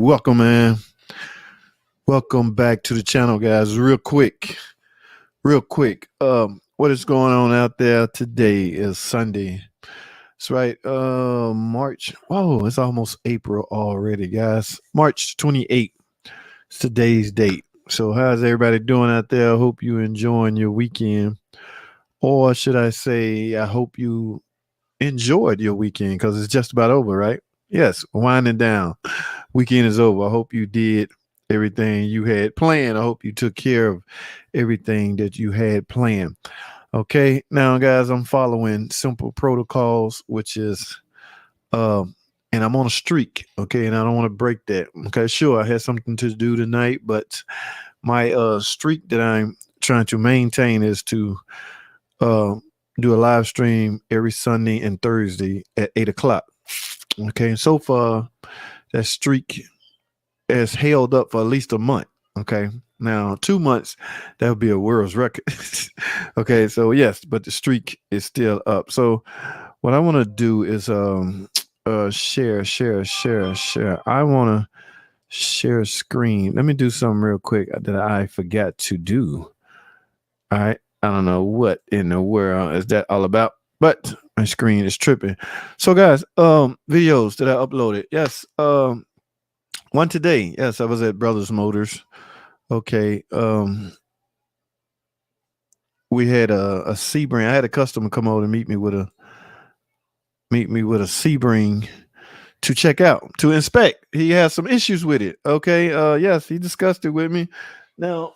Welcome, man. Welcome back to the channel, guys. Real quick. What is going on out there today is Sunday. That's right. March. Whoa, it's almost April already, guys. March 28th. It's today's date. So, how's everybody doing out there? I hope you enjoying your weekend, or should I say, I hope you enjoyed your weekend because it's just about over, right? Yes, winding down. Weekend is over. I hope you did everything you had planned. I hope you took care of everything that you had planned. Okay, now guys, I'm following simple protocols, which is and I'm on a streak, okay, and I don't want to break that. Okay, sure, I had something to do tonight, but my streak that I'm trying to maintain is to uh do a live stream every Sunday and Thursday at 8 o'clock. Okay, and so far that streak has held up for at least a month. Okay. Now, 2 months, that would be a world's record. Okay. So, yes, but the streak is still up. So, what I want to do is share. I want to share screen. Let me do something real quick that I forgot to do. All right. I don't know what in the world is that all about, but my screen is tripping. So, guys, videos that I uploaded. Yes. One today. Yes, I was at Brothers Motors. Okay. We had a Sebring. I had a customer come over and meet me with a Sebring to check out, to inspect. He has some issues with it. Okay. Yes, he discussed it with me. Now,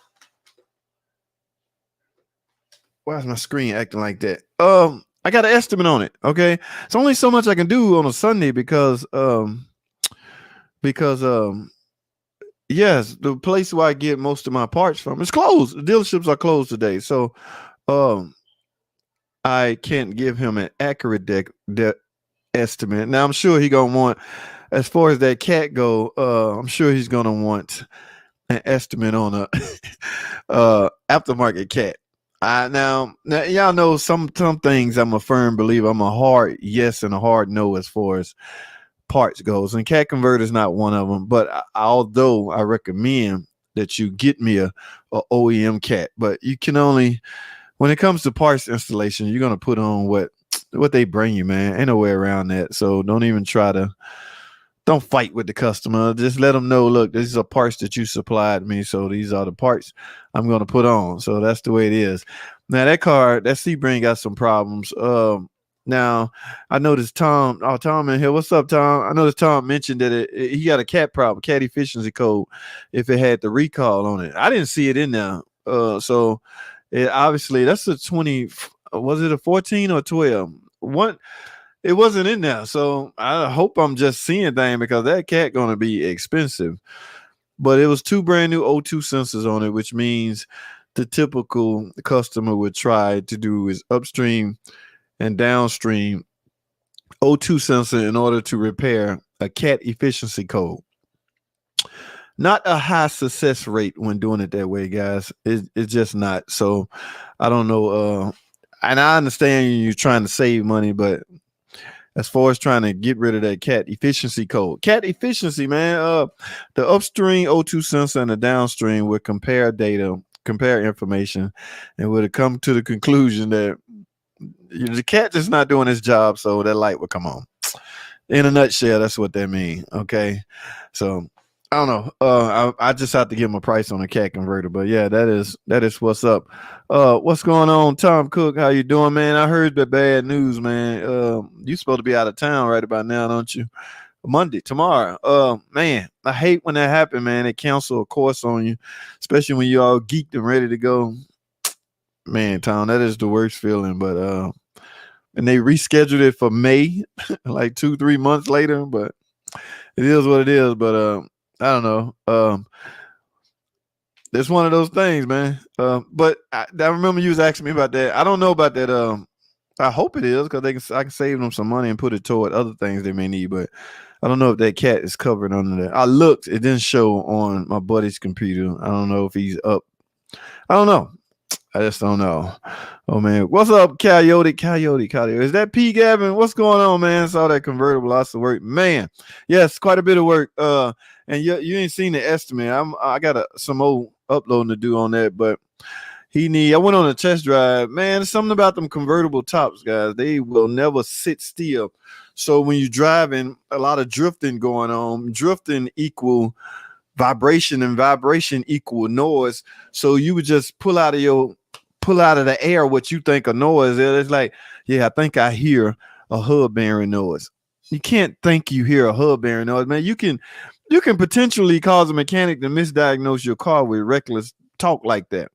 why is my screen acting like that? I got an estimate on it. Okay. It's only so much I can do on a Sunday because yes, the place where I get most of my parts from is closed. The dealerships are closed today, so um, I can't give him an accurate estimate. Now I'm sure he gonna want, as far as that cat go, I'm sure he's gonna want an estimate on a aftermarket cat. Now y'all know some things. I'm a firm believer. I'm a hard yes and a hard no as far as parts goes, and cat converter is not one of them. But although I recommend that you get me a OEM cat, but you can only, when it comes to parts installation, you're gonna put on what they bring you, man. Ain't no way around that. So don't fight with the customer. Just let them know, look, these are parts that you supplied me, so these are the parts I'm gonna put on. So that's the way it is. Now that Sebring got some problems. Now, I noticed Tom. Oh, Tom in here. What's up, Tom? I noticed Tom mentioned that he got a cat problem, cat efficiency code, if it had the recall on it. I didn't see it in there. So it obviously that's a 20. Was it a 14 or 12? One. It wasn't in there. So I hope I'm just seeing things because that cat gonna be expensive. But it was two brand new O2 sensors on it, which means the typical customer would try to do is upstream and downstream O2 sensor in order to repair a cat efficiency code. Not a high success rate when doing it that way, guys. It's just not. So I don't know. And I understand you're trying to save money, but as far as trying to get rid of that cat efficiency code, cat efficiency, man, the upstream O2 sensor and the downstream would compare data, compare information, and would come to the conclusion that the cat just not doing his job, so that light will come on. In a nutshell, that's what that means. Okay, so I don't know. I just have to give him a price on a cat converter, but yeah, that is what's up. What's going on, Tom Cook? How you doing, man? I heard the bad news, man. You supposed to be out of town right about now, don't you? Monday, tomorrow. Man, I hate when that happen, man. They cancel a course on you, especially when you all geeked and ready to go. Man, Tom, that is the worst feeling. But and they rescheduled it for May, like 2-3 months later. But it is what it is. But I don't know. It's one of those things, man. But I remember you was asking me about that. I don't know about that. I hope it is because I can save them some money and put it toward other things they may need. But I don't know if that cat is covered under that. I looked, it didn't show on my buddy's computer. I don't know if he's up. I don't know. I just don't know. Oh man, what's up, Coyote? Coyote. Is that P. Gavin? What's going on, man? Saw that convertible, lots of work, man. Yes, quite a bit of work. And you ain't seen the estimate. I got some old uploading to do on that, but I went on a test drive, man. Something about them convertible tops, guys. They will never sit still. So when you're driving, a lot of drifting going on. Drifting equal vibration, and vibration equal noise. So you would just pull out of the air what you think a noise is. It's like, yeah, I think I hear a hub bearing noise. You can't think you hear a hub bearing noise, man. You can potentially cause a mechanic to misdiagnose your car with reckless talk like that.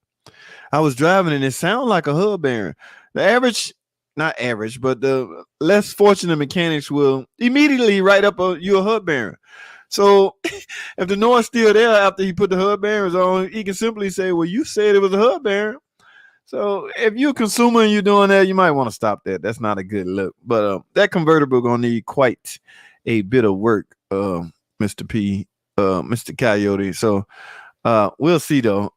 I was driving and it sounded like a hub bearing. The average, not average, but the less fortunate mechanics will immediately write up you a hub bearing. So if the noise still there after he put the hub bearings on, he can simply say, well, you said it was a hub bearing. So if you're a consumer and you're doing that, you might want to stop that. That's not a good look. But that convertible going to need quite a bit of work, Mr. P, Mr. Coyote. So we'll see, though.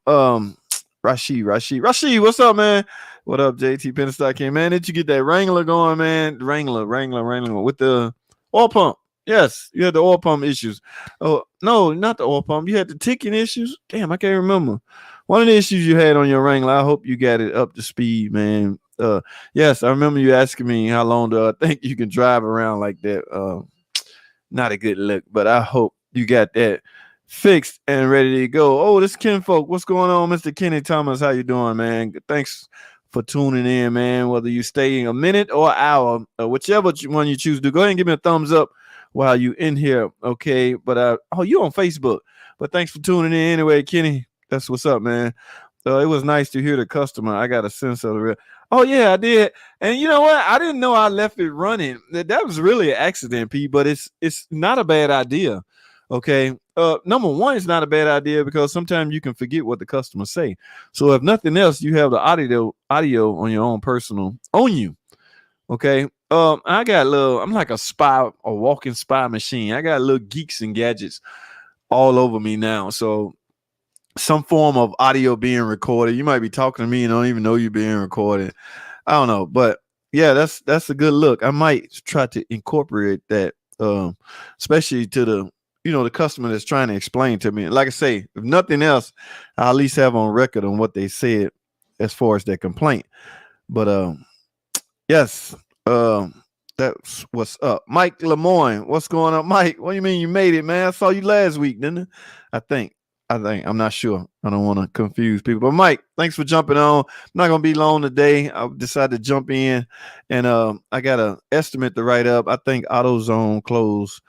Rashid, what's up, man? What up, JT Penstock? Man, did you get that Wrangler going, man? Wrangler with the oil pump. Yes, you had the oil pump issues. Oh, no, not the oil pump. You had the ticking issues. Damn, I can't remember. One of the issues you had on your Wrangler, I hope you got it up to speed, man. Yes, I remember you asking me how long do I think you can drive around like that. Not a good look, but I hope you got that fixed and ready to go. Oh, this Kinfolk. What's going on, Mr. Kenny Thomas? How you doing, man? Thanks for tuning in, man. Whether you stay a minute or an hour, whichever one you choose to do, go ahead and give me a thumbs up while you in here, okay? But you on Facebook. But thanks for tuning in anyway, Kenny. That's what's up, man. It was nice to hear the customer. I got a sense of the real. Oh yeah, I did. And you know what? I didn't know I left it running. That was really an accident, P. But it's not a bad idea. Okay. Number one, it's not a bad idea because sometimes you can forget what the customer say. So if nothing else, you have the audio on your own personal on you. Okay. I got I'm like a walking spy machine. I got little geeks and gadgets all over me now. So some form of audio being recorded. You might be talking to me and don't even know you're being recorded. I don't know, but yeah, that's a good look. I might try to incorporate that, especially to the customer that's trying to explain to me. Like I say, if nothing else, I'll at least have on record on what they said as far as their complaint. But yes, that's what's up. Mike Lemoyne, what's going on, Mike? What do you mean you made it, man? I saw you last week, didn't I? I think I'm not sure. I don't want to confuse people. But Mike, thanks for jumping on. I'm not gonna be long today. I decided to jump in, and I got an estimate to write up. I think AutoZone closed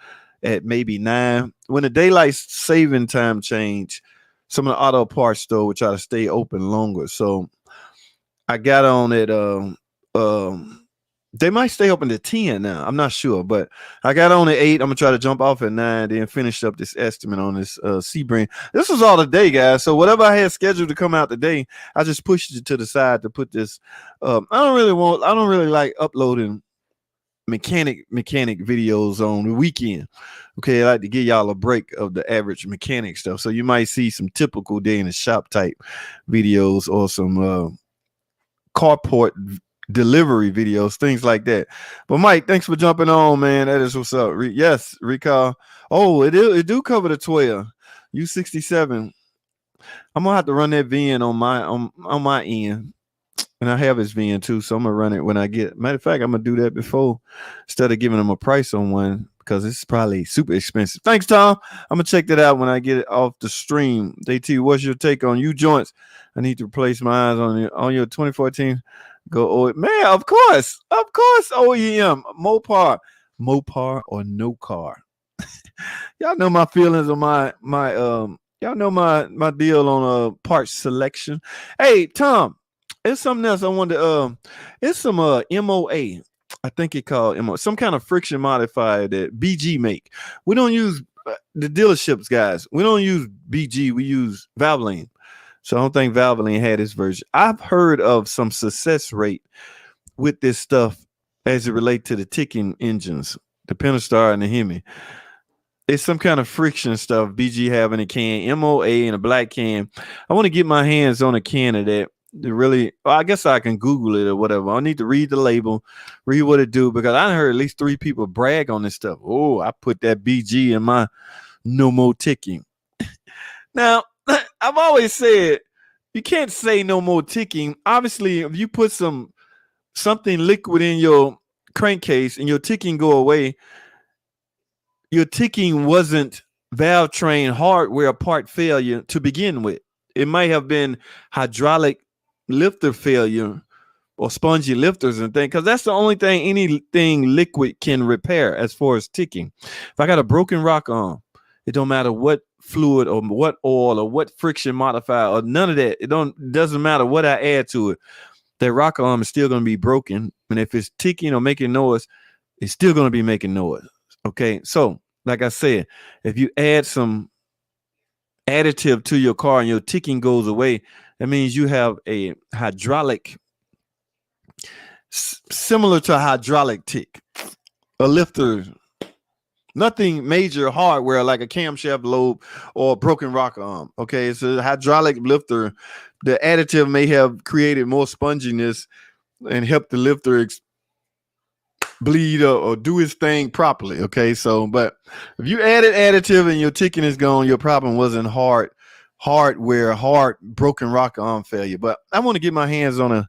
at maybe 9. When the daylight saving time change, some of the auto parts store will try to stay open longer. So I got on at they might stay open to 10 now. I'm not sure, but I got on at 8. I'm gonna try to jump off at 9, then finish up this estimate on this Sebring. This was all today, guys. So whatever I had scheduled to come out today, I just pushed it to the side to put this. I don't really like uploading mechanic videos on the weekend. Okay, I like to give y'all a break of the average mechanic stuff. So you might see some typical day in the shop type videos or some carport delivery videos, things like that. But Mike, thanks for jumping on, man. That is what's up. Yes, recall. Oh, it do cover the 12 U67. I'm gonna have to run that VN on my end, and I have his VN too, so I'm gonna run it when I get. Matter of fact, I'm gonna do that before instead of giving them a price on one because it's probably super expensive. Thanks, Tom. I'm gonna check that out when I get it off the stream. DT, what's your take on U joints? I need to replace my eyes on your 2014. Go man, of course, OEM, Mopar or no car. Y'all know my feelings on my y'all know my deal on parts selection. Hey, Tom, it's something else I wanted it's some MOA. I think it called MOA, some kind of friction modifier that BG make. We don't use the dealerships, guys. We don't use BG, we use Valvoline. So I don't think Valvoline had this version. I've heard of some success rate with this stuff as it relates to the ticking engines, the Pentastar and the Hemi. It's some kind of friction stuff BG have in a can, MOA in a black can. I want to get my hands on a can of that really, well, I guess I can Google it or whatever. I need to read the label, read what it do, because I heard at least 3 people brag on this stuff. Oh, I put that BG in my no more ticking. Now, I've always said you can't say no more ticking. Obviously, if you put something liquid in your crankcase and your ticking go away, your ticking wasn't valve train hardware part failure to begin with. It might have been hydraulic lifter failure or spongy lifters and things, because that's the only thing anything liquid can repair as far as ticking. If I got a broken rock arm, it don't matter what fluid or what oil or what friction modifier or none of that. Doesn't matter what I add to it. That rock arm is still going to be broken. And if it's ticking or making noise, it's still going to be making noise. Okay. So, like I said, if you add some additive to your car and your ticking goes away, that means you have a hydraulic, similar to a hydraulic tick, a lifter, nothing major hardware like a camshaft lobe or a broken rock arm. Okay, it's a hydraulic lifter. The additive may have created more sponginess and helped the lifter bleed or do his thing properly. Okay, so but if you added additive and your ticking is gone, your problem wasn't hard broken rock arm failure. But I want to get my hands on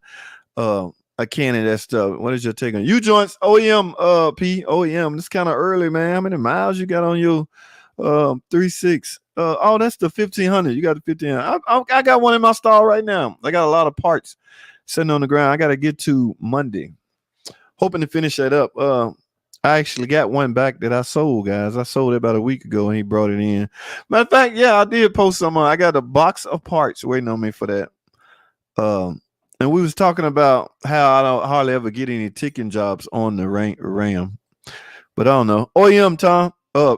a can of that stuff. What is your take on U joints? OEM P OEM. It's kind of early, man. How many miles you got on your 3.6? Oh, that's the 1500. You got the 1500. I got one in my stall right now. I got a lot of parts sitting on the ground. I got to get to Monday. Hoping to finish that up. I actually got one back that I sold, guys. I sold it about a week ago and he brought it in. Matter of fact, yeah, I did post some. I got a box of parts waiting on me for that. And we was talking about how I don't hardly ever get any ticking jobs on the Ram. But I don't know. OEM, Tom.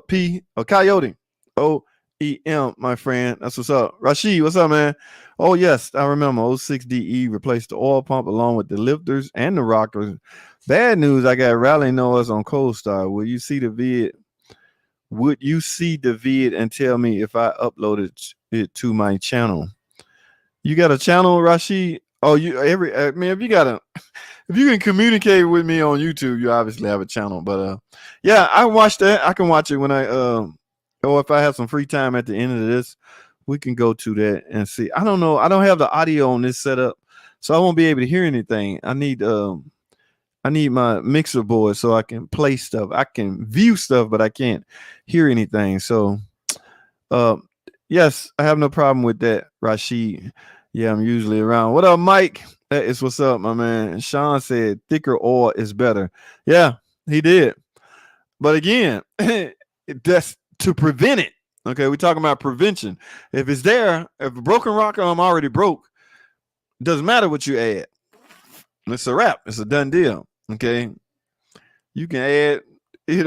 P. Coyote. OEM, my friend. That's what's up. Rashid, what's up, man? Oh, yes. I remember 06DE replaced the oil pump along with the lifters and the rockers. Bad news, I got rally noise on Cold Star. Would you see the vid? Would you see the vid and tell me if I uploaded it to my channel? You got a channel, Rashid? Oh, if you can communicate with me on YouTube, you obviously have a channel. But yeah, I watched that. I can watch it when or if I have some free time at the end of this, we can go to that and see. I don't know. I don't have the audio on this setup, so I won't be able to hear anything. I need my mixer board so I can play stuff. I can view stuff, but I can't hear anything. So, yes, I have no problem with that, Rashid. Yeah, I'm usually around. What up, Mike? That is what's up, my man. Sean said thicker oil is better. Yeah, he did. But again, that's to prevent it. Okay, we're talking about prevention. If it's there, if a broken rocker arm already broke, it doesn't matter what you add. It's a wrap. It's a done deal. Okay. You can add, you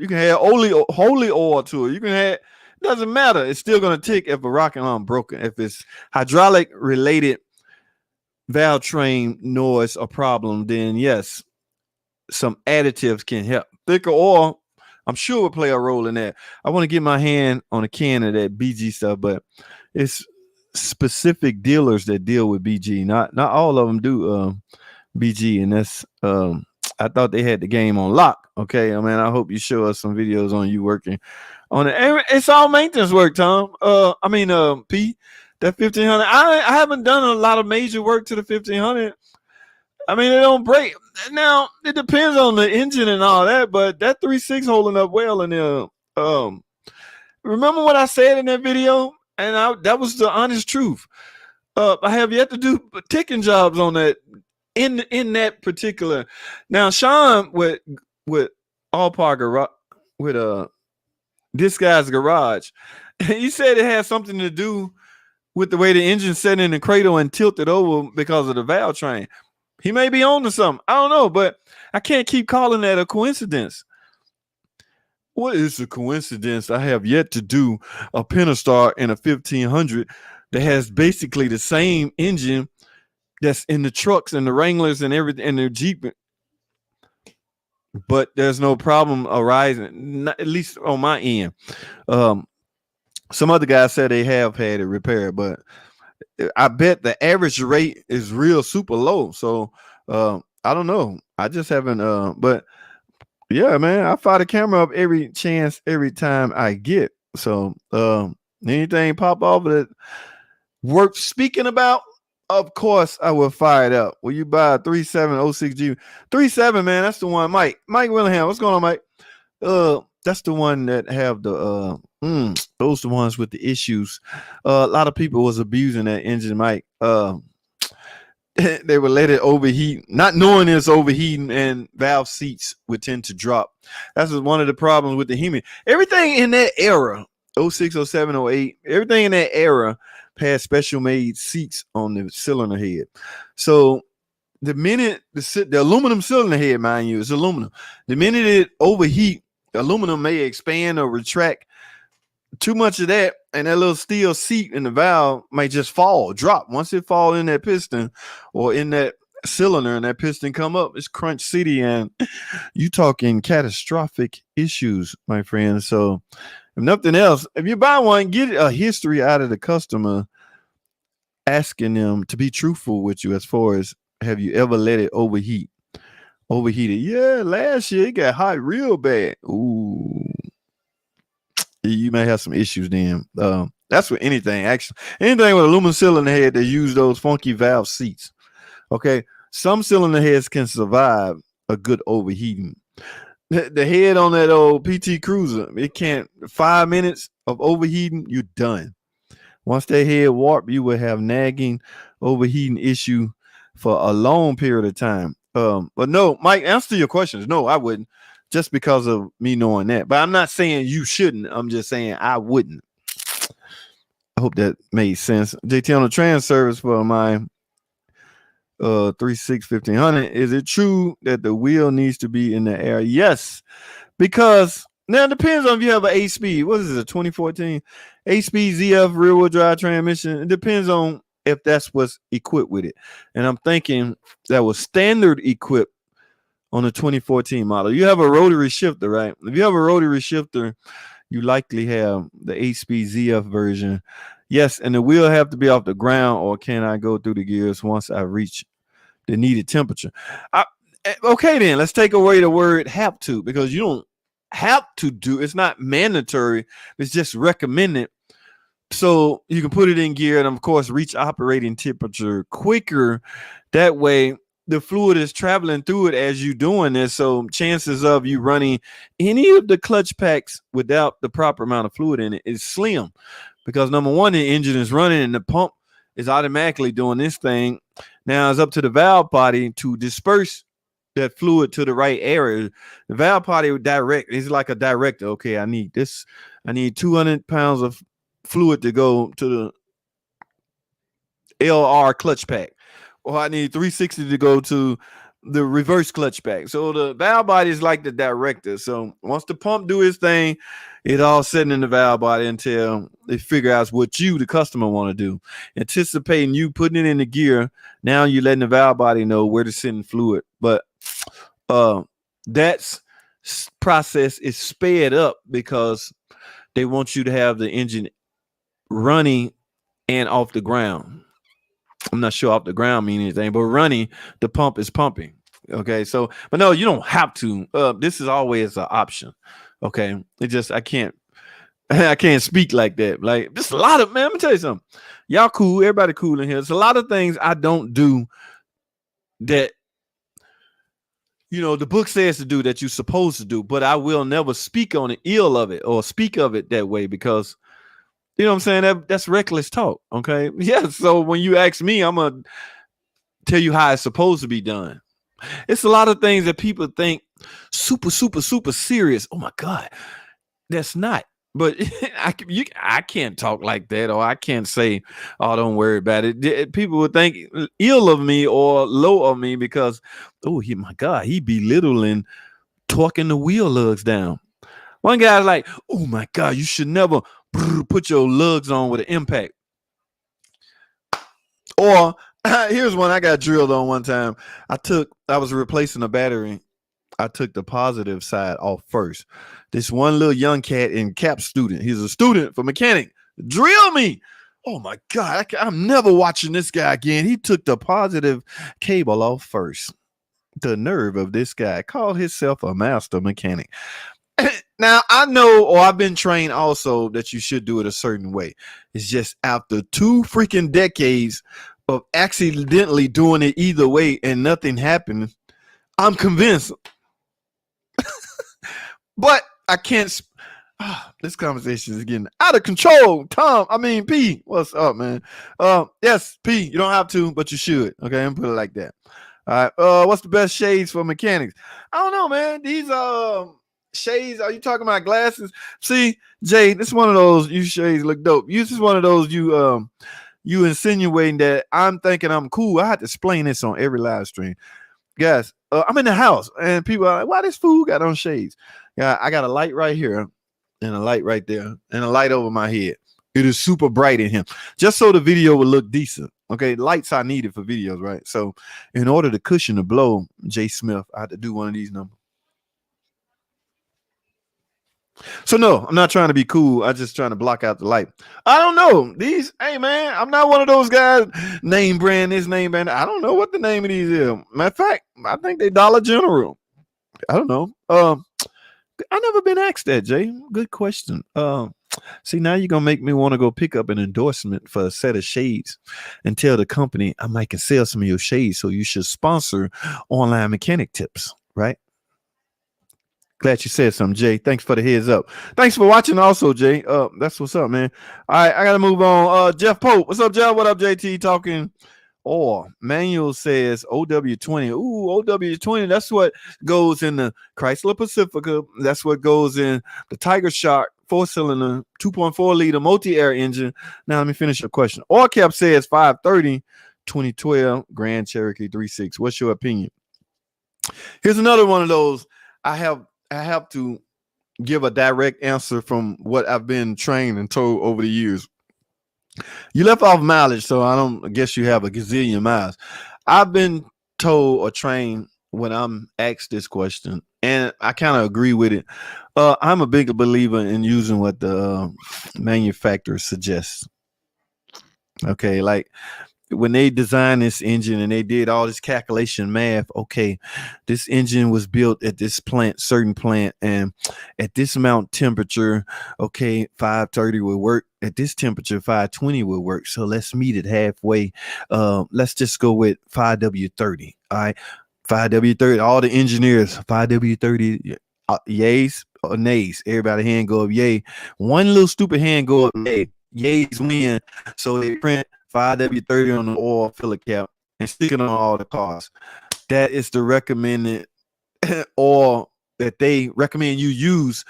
can add holy oil to it. You can add, doesn't matter. It's still going to tick if a rocket arm broken. If it's hydraulic related valve train noise or problem, then yes, some additives can help. Thicker oil, I'm sure will play a role in that. I want to get my hand on a can of that BG stuff, but it's specific dealers that deal with BG. Not all of them do BG, and that's I thought they had the game on lock. Okay, I mean, I hope you show us some videos on you working on it. And it's all maintenance work, Tom. P, that 1500. I haven't done a lot of major work to the 1500. I mean, it don't break. Now it depends on the engine and all that, but that 3.6 holding up well in there. Remember what I said in that video, and that was the honest truth. I have yet to do ticking jobs on that. In that particular, now Sean with All Park Garage with this guy's garage, he said it had something to do with the way the engine set in the cradle and tilted over because of the valve train. He may be on to something. I don't know, but I can't keep calling that a coincidence. What is a coincidence? I have yet to do a Pentastar in a 1500 that has basically the same engine that's in the trucks and the Wranglers and everything and the Jeep, but there's no problem arising, not, at least on my end. Some other guys said they have had it repaired, but I bet the average rate is real super low. So I don't know. I just haven't but yeah, man, I fire the camera up every chance, every time I get. So anything pop off that worth speaking about, of course I will fire it up. Will you buy a 3706G? 37, man, that's the one. Mike Willingham. What's going on, Mike? That's the one that have the those the ones with the issues. A lot of people was abusing that engine, Mike. They would let it overheat, not knowing it's overheating, and valve seats would tend to drop. That's one of the problems with the Hemi. Everything in that era, 06, 07, 08, everything in that era had special made seats on the cylinder head. So the minute the aluminum cylinder head, mind you, is aluminum. The minute it overheat, aluminum may expand or retract. Too much of that, and that little steel seat in the valve might just drop. Once it fall in that piston or in that cylinder and that piston come up, it's crunch city, and you talking catastrophic issues, my friend. So if nothing else, if you buy one, get a history out of the customer, asking them to be truthful with you as far as, have you ever let it overheat? Overheated. Yeah, last year it got hot real bad. Ooh. You may have some issues then. That's with anything, actually. Anything with aluminum cylinder head, they use those funky valve seats. Okay. Some cylinder heads can survive a good overheating. The head on that old PT Cruiser, it can't. 5 minutes of overheating, you're done. Once that head warp, you will have nagging overheating issue for a long period of time. But no, Mike, answer your questions. No, I wouldn't. Just because of me knowing that. But I'm not saying you shouldn't. I'm just saying I wouldn't. I hope that made sense. JT, on the trans service for my 36-1500, is it true that the wheel needs to be in the air? Yes, because now it depends on if you have an 8-speed. What is it, a 2014 8-speed ZF rear-wheel drive transmission? It depends on if that's what's equipped with it. And I'm thinking that was standard equipped on the 2014 model. You have a rotary shifter, right? If you have a rotary shifter, you likely have the 8-speed ZF version. Yes, and the wheel have to be off the ground, or can I go through the gears once I reach the needed temperature? Okay, then let's take away the word have to, because you don't have to do. It's not mandatory. It's just recommended. So you can put it in gear and, of course, reach operating temperature quicker. That way, the fluid is traveling through it as you're doing this. So chances of you running any of the clutch packs without the proper amount of fluid in it is slim, because number one, the engine is running and the pump is automatically doing this thing. Now it's up to the valve body to disperse that fluid to the right area. The valve body direct is like a director. Okay, I need this. I need 200 pounds of fluid to go to the LR clutch pack. Or I need 360 to go to the reverse clutch pack. So the valve body is like the director. So once the pump do its thing, it all sitting in the valve body until they figure out what you, the customer, want to do. Anticipating you putting it in the gear, now you're letting the valve body know where to send fluid. But that's process is sped up because they want you to have the engine running and off the ground. I'm not sure off the ground mean anything, but running, the pump is pumping. Okay, so, but no, you don't have to. This is always an option. Okay, it just I can't speak like that. Like, just a lot of, man, let me tell you something. Y'all cool, everybody cool in here. There's a lot of things I don't do that, the book says to do that you're supposed to do, but I will never speak on the ill of it or speak of it that way, because you know what I'm saying? That's reckless talk. Okay. Yeah. So when you ask me, I'm going to tell you how it's supposed to be done. It's a lot of things that people think super, super, super serious. Oh my God. That's not. But I can't talk like that, or I can't say, oh, don't worry about it. People would think ill of me or low of me because, my God, he belittling, torquing the wheel lugs down. One guy's like, oh my God, you should never put your lugs on with an impact. Or here's one I got drilled on one time. I was replacing a battery. I took the positive side off first. This one little young cat in cap student. He's a student for mechanic. Drill me Oh my God, I'm never watching this guy again. He took the positive cable off first. The nerve of this guy. Called himself a master mechanic. Now, I know, or I've been trained also, that you should do it a certain way. It's just after 2 freaking decades of accidentally doing it either way and nothing happened, I'm convinced. But I can't. This conversation is getting out of control. P, what's up, man? Yes, P, you don't have to, but you should. Okay, I'm put it like that. All right. What's the best shades for mechanics? I don't know, man. These shades. Are you talking about glasses? See, Jay, this is one of those. You shades look dope. This is one of those you insinuating that I'm thinking I'm cool. I had to explain this on every live stream, guys. I'm in the house and people are like, "Why this fool got on shades?" Yeah, I got a light right here and a light right there and a light over my head. It is super bright in here, just so the video would look decent. Okay, lights are needed for videos, right? So, in order to cushion the blow, Jay Smith, I had to do one of these numbers. So no, I'm not trying to be cool. I'm just trying to block out the light. I don't know these. Hey man, I'm not one of those guys. Name brand this, name brand. I don't know what the name of these is. Matter of fact, I think they Dollar General. I don't know. I never been asked that, Jay. Good question. See, now you're gonna make me want to go pick up an endorsement for a set of shades and tell the company I might can sell some of your shades, so you should sponsor online mechanic tips, right? Glad you said something, Jay. Thanks for the heads up. Thanks for watching also, Jay. That's what's up, man. All right, I gotta move on. Jeff Pope. What's up, Jeff? What up, JT? Talking. Or Manual says OW20. Ooh, OW20. That's what goes in the Chrysler Pacifica. That's what goes in the Tiger Shark 4-cylinder, 2.4 liter multi-air engine. Now let me finish your question. All Cap says 530, 2012 Grand Cherokee 3.6. What's your opinion? Here's another one of those. I have to give a direct answer from what I've been trained and told over the years. You left off mileage, so I guess you have a gazillion miles. I've been told or trained when I'm asked this question, and I kind of agree with it. I'm a big believer in using what the manufacturer suggests. Okay, like when they designed this engine and they did all this calculation math, okay, this engine was built at this certain plant, and at this amount temperature, okay, 530 will work. At this temperature, 520 will work. So let's meet it halfway. Let's just go with 5W30. All right, 5W30. All the engineers, 5W30, yays or nays. Everybody hand go up yay. One little stupid hand go up yay. Yays win. So they print 5W30 on the oil filler cap and stick it on all the cars. That is the recommended oil that they recommend you use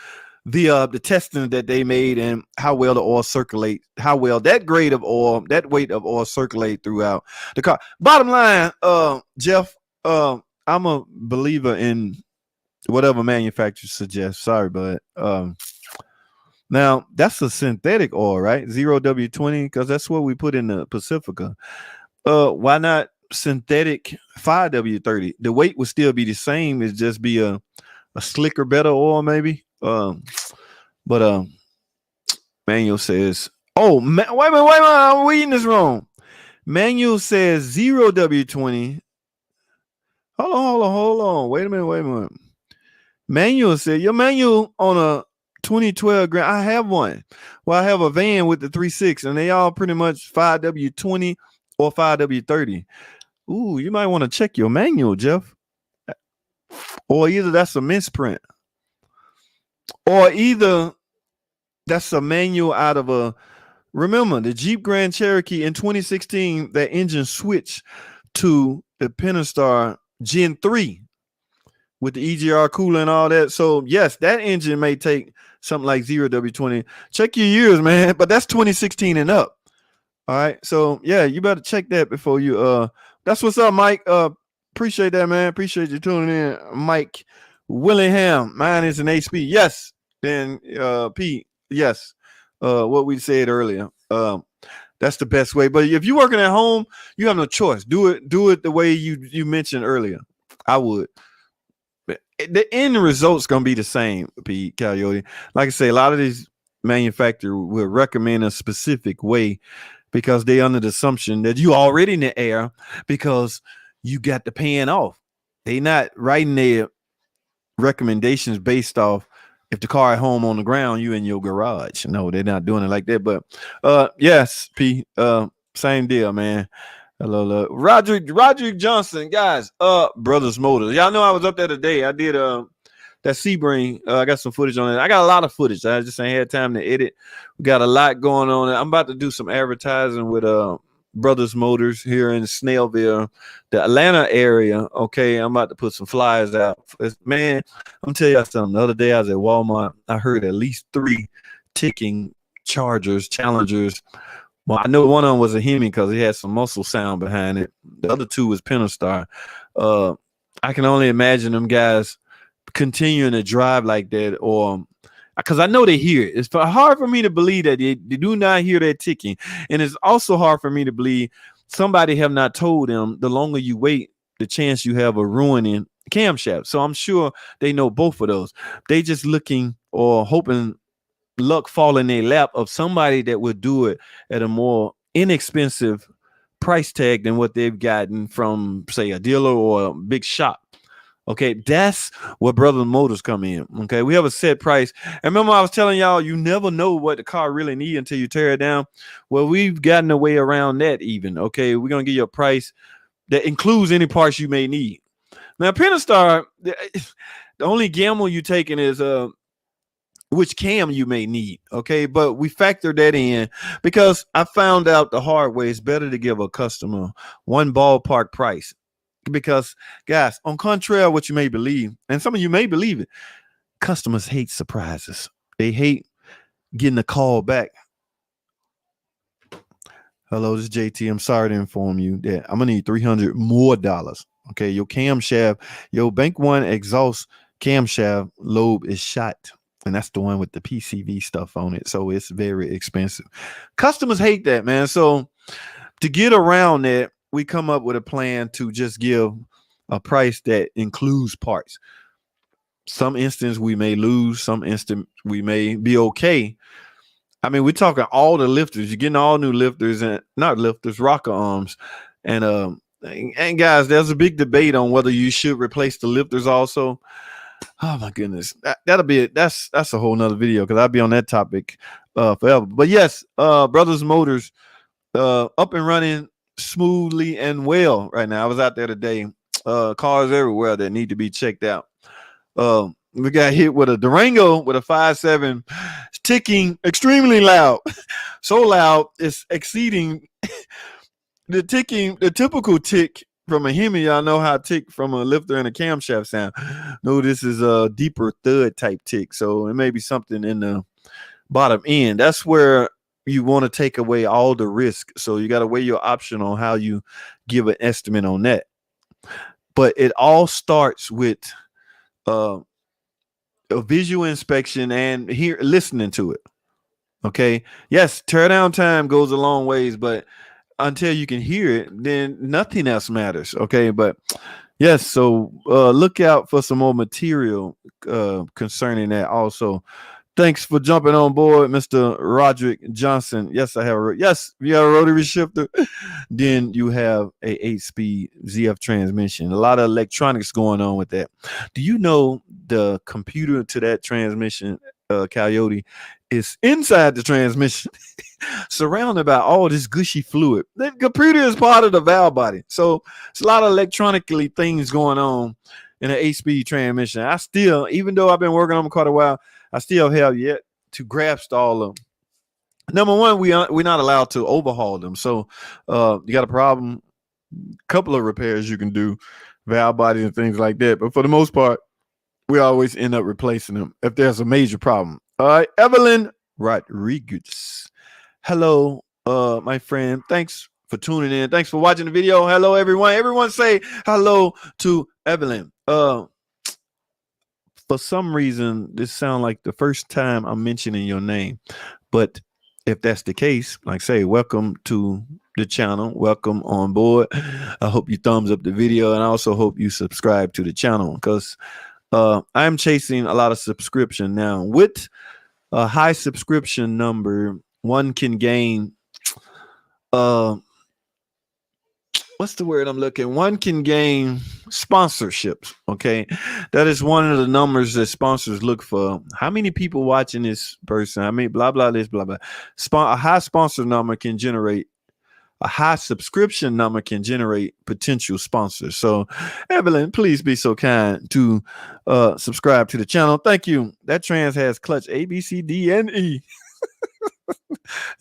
via the testing that they made and how well the oil circulate, how well that grade of oil, that weight of oil circulate throughout the car. Bottom line, Jeff, I'm a believer in whatever manufacturer suggests. Sorry, but now that's a synthetic oil, right? 0W20, because that's what we put in the Pacifica. Why not synthetic 5W30? The weight would still be the same. It'd just be a slicker, better oil, maybe. But Manual says, wait a minute, I'm reading this wrong. Manual says 0W20. Hold on. Wait a minute. Manual said your manual on a 2012 Grand. I have one. Well, I have a van with the 3.6, and they all pretty much 5W20 or 5W30. Ooh, you might want to check your manual, Jeff. Or either that's a misprint, or either that's a manual out of a. Remember, the Jeep Grand Cherokee in 2016, that engine switched to the Pentastar Gen 3 with the EGR cooler and all that. So, yes, that engine may take something like 0W20. Check your years, man. But that's 2016 and up. All right. So, yeah, you better check that before you. That's what's up, Mike. Appreciate that, man. Appreciate you tuning in. Mike Willingham. Mine is an HP. Yes. Then Pete. Yes. What we said earlier. That's the best way. But if you're working at home, you have no choice. Do it the way you mentioned earlier. I would. The end result's gonna be the same, Pete Coyote. Like I say, a lot of these manufacturers will recommend a specific way because they under the assumption that you already in the air because you got the paying off. They not writing their recommendations based off if the car at home on the ground, you in your garage. No, they're not doing it like that. But yes, P, same deal, man. Hello. Roderick Johnson, guys. Brothers Motors. Y'all know I was up there today. I did that Sebring. I got some footage on it. I got a lot of footage. I just ain't had time to edit. We got a lot going on. I'm about to do some advertising with Brothers Motors here in Snellville, the Atlanta area. Okay, I'm about to put some flyers out. Man, I'm telling you something. The other day I was at Walmart. I heard at least 3 ticking Chargers, Challengers. Well, I know one of them was a Hemi because he had some muscle sound behind it. The other 2 was Pentastar. I can only imagine them guys continuing to drive like that, or because I know they hear it. It's hard for me to believe that they do not hear that ticking. And it's also hard for me to believe somebody have not told them the longer you wait, the chance you have of ruining camshaft. So I'm sure they know both of those. They just looking or hoping luck fall in their lap of somebody that would do it at a more inexpensive price tag than what they've gotten from, say, a dealer or a big shop. Okay, that's where Brother Motors come in. Okay, we have a set price. And remember, I was telling y'all, you never know what the car really needs until you tear it down. Well, we've gotten a way around that even. Okay, we're going to give you a price that includes any parts you may need. Now, Pentastar, the only gamble you're taking is which cam you may need. Okay, but we factor that in because I found out the hard way it's better to give a customer one ballpark price. Because, guys, on contrary to what you may believe, and some of you may believe it, customers hate surprises. They hate getting a call back. Hello, this is JT. I'm sorry to inform you that I'm gonna need $300 more. Okay, your camshaft, your Bank One exhaust camshaft lobe is shot, and that's the one with the PCV stuff on it. So it's very expensive. Customers hate that, man. So to get around that, we come up with a plan to just give a price that includes parts. Some instance we may lose, some instant we may be okay. I mean, we're talking all the lifters. You're getting all new lifters and not lifters, rocker arms. And guys, there's a big debate on whether you should replace the lifters also. Oh my goodness. That'll be it. That's a whole nother video because I'll be on that topic forever. But yes, Brothers Motors up and running smoothly and well right now. I was out there today. Cars everywhere that need to be checked out. We got hit with a Durango with a 5.7 ticking extremely loud. So loud it's exceeding the typical tick from a Hemi. Y'all know how tick from a lifter and a camshaft sound. No, this is a deeper thud type tick. So it may be something in the bottom end. That's where you want to take away all the risk. So you got to weigh your option on how you give an estimate on that. But it all starts with a visual inspection and listening to it. Okay. Yes, teardown time goes a long ways, but until you can hear it, then nothing else matters. Okay. But yes, so look out for some more material concerning that also. Thanks for jumping on board, Mr. Roderick Johnson. Yes, I have. Yes, you have a rotary shifter. Then you have a 8-speed ZF transmission. A lot of electronics going on with that. Do you know the computer to that transmission, Coyote, is inside the transmission, surrounded by all this gushy fluid? The computer is part of the valve body, so it's a lot of electronically things going on in an 8-speed transmission. I still, even though I've been working on them quite a while, I still have yet to grasp all of them. Number one, we're not allowed to overhaul them. So you got a problem, couple of repairs you can do, valve bodies and things like that. But for the most part, we always end up replacing them if there's a major problem. All right, Evelyn Rodriguez. Hello, my friend. Thanks for tuning in. Thanks for watching the video. Hello, everyone. Everyone say hello to Evelyn. For some reason, this sounds like the first time I'm mentioning your name. But if that's the case, like say, welcome to the channel. Welcome on board. I hope you thumbs up the video, and I also hope you subscribe to the channel because I'm chasing a lot of subscription now. With a high subscription number, one can gain uh what's the word I'm looking? One can gain sponsorships. Okay. That is one of the numbers that sponsors look for. How many people watching this person? I mean, blah, blah, this, blah, blah. A high sponsor number can generate a high subscription number can generate potential sponsors. So, Evelyn, please be so kind to subscribe to the channel. Thank you. That trans has clutch A, B, C, D, and E.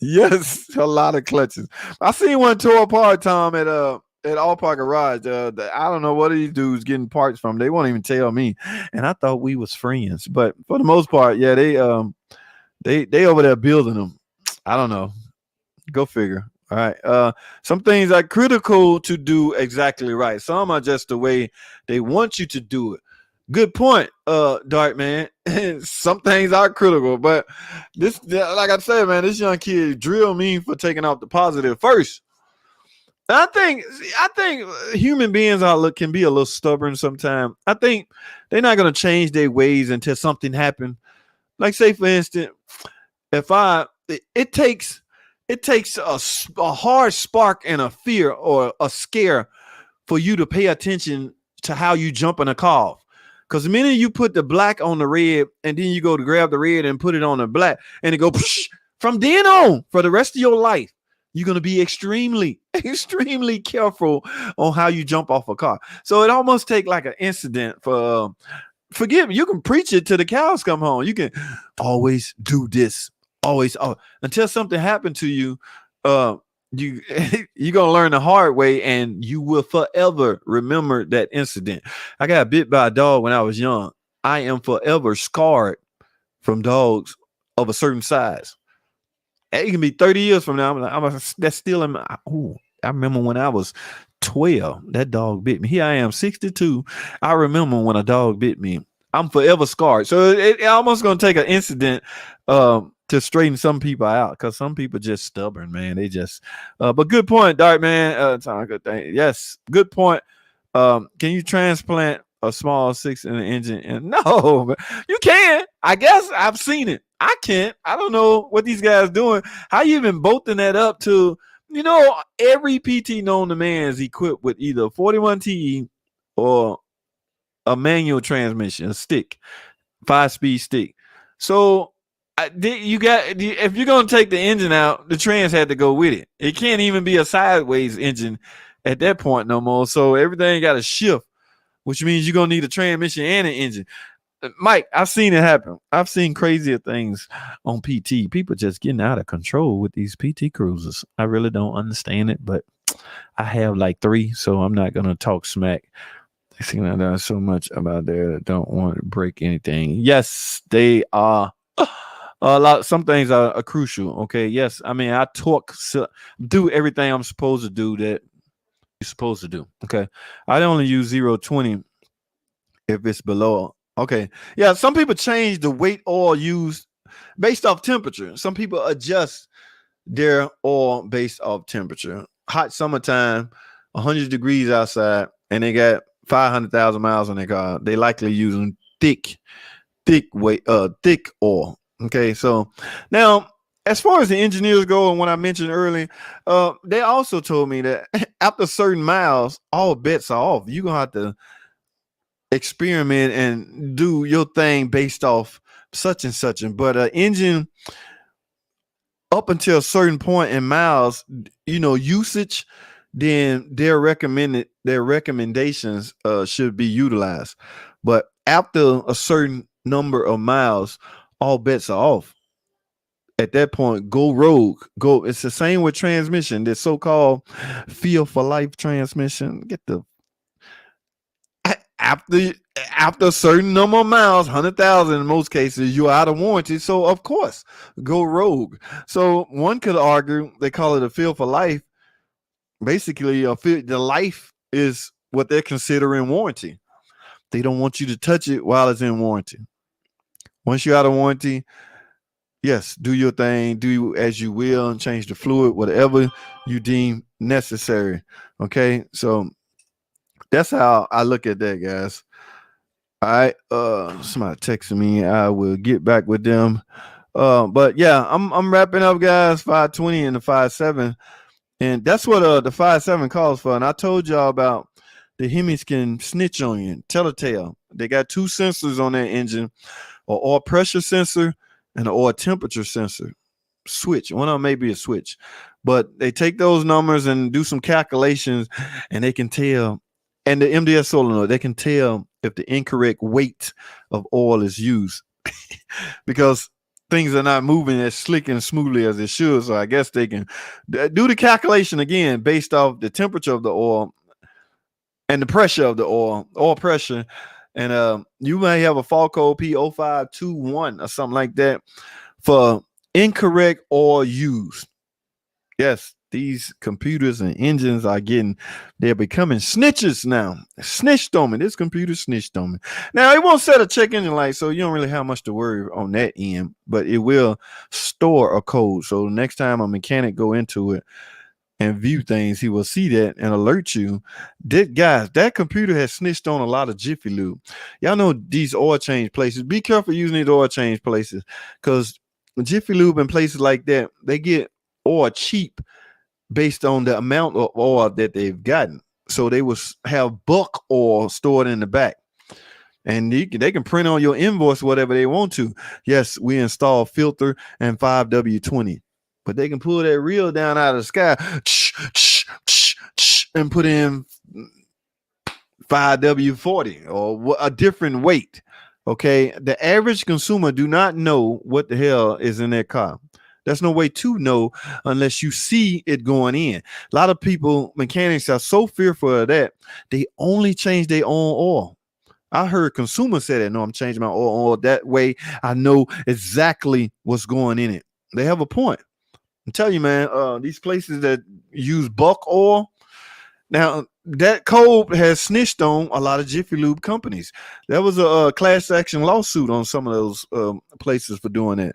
Yes, a lot of clutches. I seen one tore apart, Tom, at All Park Garage. I don't know what these dudes getting parts from. They won't even tell me, and I thought we was friends. But for the most part, yeah, they over there building them. I don't know. Go figure. All right. Some things are critical to do exactly right. Some are just the way they want you to do it. Good point, Dark Man. Some things are critical, but this, like I said, man, this young kid drilled me for taking out the positive first. I think human beings can be a little stubborn sometimes. I think they're not gonna change their ways until something happens. Like, say for instance, if it takes a hard spark and a fear or a scare for you to pay attention to how you jump in a car. Because the minute you put the black on the red and then you go to grab the red and put it on the black and it go from then on for the rest of your life, you're going to be extremely, extremely careful on how you jump off a car. So it almost take like an incident for, forgive me, you can preach it till the cows come home. You can always do this. Always, until something happened to you, you're gonna learn the hard way, and you will forever remember that incident. I got bit by a dog when I was young. I am forever scarred from dogs of a certain size. It can be 30 years from now. That's still in my. Ooh, I remember when I was 12, that dog bit me. Here I am, 62. I remember when a dog bit me. I'm forever scarred. So it almost gonna take an incident to straighten some people out, because some people just stubborn, man. They just but good point, Dark Man. It's not a good thing. Yes, good point. Can you transplant a small 6 in the engine? And no, you can. I guess I've seen it. I can't. I don't know what these guys doing. How you even bolting that up to, every PT known to man is equipped with either 41TE or a manual transmission, a stick, 5-speed stick. So if you're gonna take the engine out, the trans had to go with it. It can't even be a sideways engine at that point no more. So everything got to shift, which means you're gonna need a transmission and an engine. Mike, I've seen it happen. I've seen crazier things on PT. People just getting out of control with these PT cruisers. I really don't understand it, but I have like 3, so I'm not gonna talk smack. I think there's so much about there that don't want to break anything. Yes, they are. Some things are crucial. Okay. Yes. I mean, I do everything I'm supposed to do that you're supposed to do. Okay. I only use 020 if it's below. Okay. Yeah. Some people change the weight oil used based off temperature. Some people adjust their oil based off temperature. Hot summertime, 100 degrees outside, and they got 500,000 miles on their car. They likely using thick oil. Okay, so now as far as the engineers go, and what I mentioned earlier, they also told me that after certain miles, all bets are off. You're gonna have to experiment and do your thing based off such and such. But engine up until a certain point in miles, usage, then their recommendations should be utilized. But after a certain number of miles, all bets are off. At that point, go rogue. It's the same with transmission. This so-called feel for life transmission. After a certain number of miles, 100,000 in most cases, you're out of warranty. So of course, go rogue. So one could argue they call it a feel for life. Basically, the life is what they're considering warranty. They don't want you to touch it while it's in warranty. Once you're out of warranty, yes, do your thing, do as you will, and change the fluid, whatever you deem necessary. Okay, so that's how I look at that, guys. All right, somebody texting me. I will get back with them. But yeah, I'm wrapping up, guys. 520 and the 5.7 And that's what the 5.7 calls for. And I told y'all about the Hemis can snitch on you, tell a tale. They got 2 sensors on that engine, an oil pressure sensor and an oil temperature sensor. Switch. One of them may be a switch. But they take those numbers and do some calculations, and they can tell. And the MDS solenoid, they can tell if the incorrect weight of oil is used because things are not moving as slick and smoothly as they should. So I guess they can do the calculation again based off the temperature of the oil and the pressure of the oil pressure. And you may have a fault code P0521 or something like that for incorrect oil used. Yes, these computers and engines they're becoming snitches now. Snitched on me. This computer snitched on me. Now, it won't set a check engine light, so you don't really have much to worry on that end, but it will store a code. So next time a mechanic go into it and view things, he will see that and alert you. That computer has snitched on a lot of Jiffy Lube. Y'all know these oil change places. Be careful using these oil change places, because Jiffy Lube and places like that, they get oil cheap based on the amount of oil that they've gotten. So they will have bulk oil stored in the back. And they can print on your invoice whatever they want to. Yes, we install filter and 5W20. But they can pull that reel down out of the sky and put in 5W40 or a different weight. Okay, the average consumer do not know what the hell is in their car. There's no way to know unless you see it going in. A lot of people, mechanics, are so fearful of that, they only change their own oil. I heard consumers say that, no, I'm changing my oil. That way I know exactly what's going in it. They have a point. I'm telling you, man, these places that use bulk oil, now that code has snitched on a lot of Jiffy Lube companies. There was a class action lawsuit on some of those places for doing that.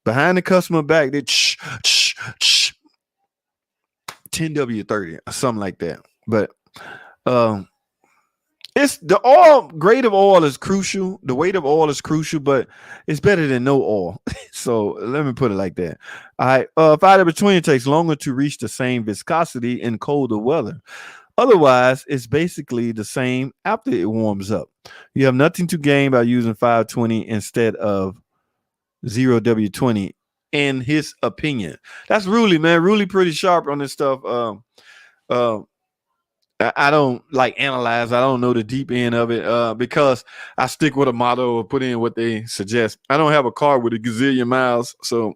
Behind the customer back, they 10W30 or something like that. But it's the oil grade of oil is crucial. The weight of oil is crucial, but it's better than no oil. So let me put it like that. All right. 5W20 takes longer to reach the same viscosity in colder weather. Otherwise, it's basically the same after it warms up. You have nothing to gain by using 520 instead of 0W20, in his opinion. That's Ruley, man. Ruley pretty sharp on this stuff. I don't like analyze. I don't know the deep end of it because I stick with a motto or put in what they suggest. I don't have a car with a gazillion miles, so